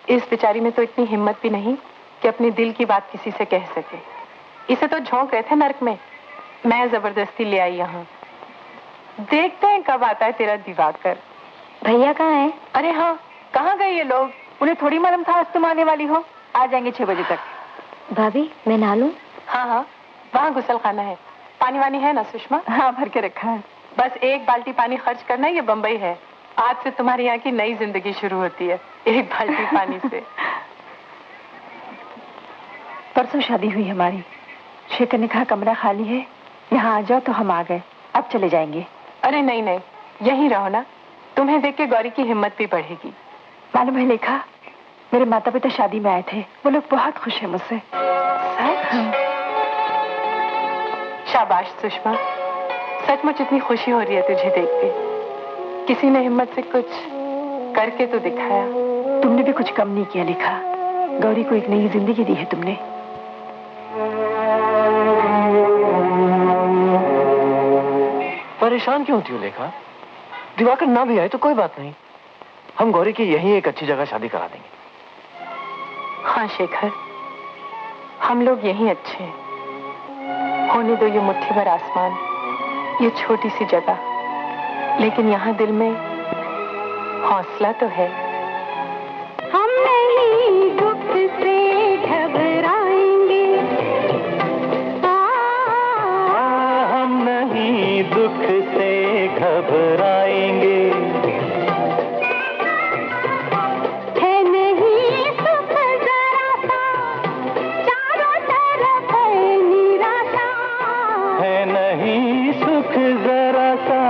इस बेचारी में तो इतनी हिम्मत भी नहीं कि अपने दिल की बात किसी से कह सके। इसे तो झोंक रहे थे नर्क में, मैं जबरदस्ती ले आई यहाँ। देखते हैं कब आता है तेरा दिवाकर। भैया कहाँ है? अरे हाँ, कहाँ गए ये लोग? उन्हें थोड़ी मालूम था आज तुम आने वाली हो। आ जाएंगे 6 बजे तक। भाभी, मैं नहा लूं? हाँ हाँ, वहाँ गुसल खाना है। पानी वानी है ना सुषमा? हाँ, भर के रखा है। बस 1 बाल्टी पानी खर्च करना, ये बंबई है। आज से तुम्हारे यहाँ की नई जिंदगी शुरू होती है, 1 बाल्टी पानी से। परसों शादी हुई हमारी। शेखर ने कहा कमरा खाली है, यहाँ आ जाओ, तो हम आ गए। अब चले जाएंगे। अरे नहीं नहीं, यहीं रहो ना, तुम्हें देख के गौरी की हिम्मत भी बढ़ेगी। मालूम है लेखा, मेरे माता पिता शादी में आए थे, वो लोग बहुत खुश हैं मुझसे। सच? शाबाश सुषमा, सचमुच इतनी खुशी हो रही है तुझे देख के। किसी ने हिम्मत से कुछ करके तो दिखाया। तुमने भी कुछ कम नहीं किया लेखा, गौरी को एक नई जिंदगी दी है तुमने। परेशान क्यों होती हो लेखा? दिवाकर ना भी आए तो कोई बात नहीं, हम गौरी की यहीं एक अच्छी जगह शादी करा देंगे। हाँ शेखर, हम लोग यहीं अच्छे हैं। होने दो ये मुट्ठी भर आसमान, ये छोटी सी जगह, लेकिन यहाँ दिल में हौसला तो है। हम नहीं दुख से घबराएंगे, हम नहीं दुख से घबराएंगे, है नहीं सुख जरा सा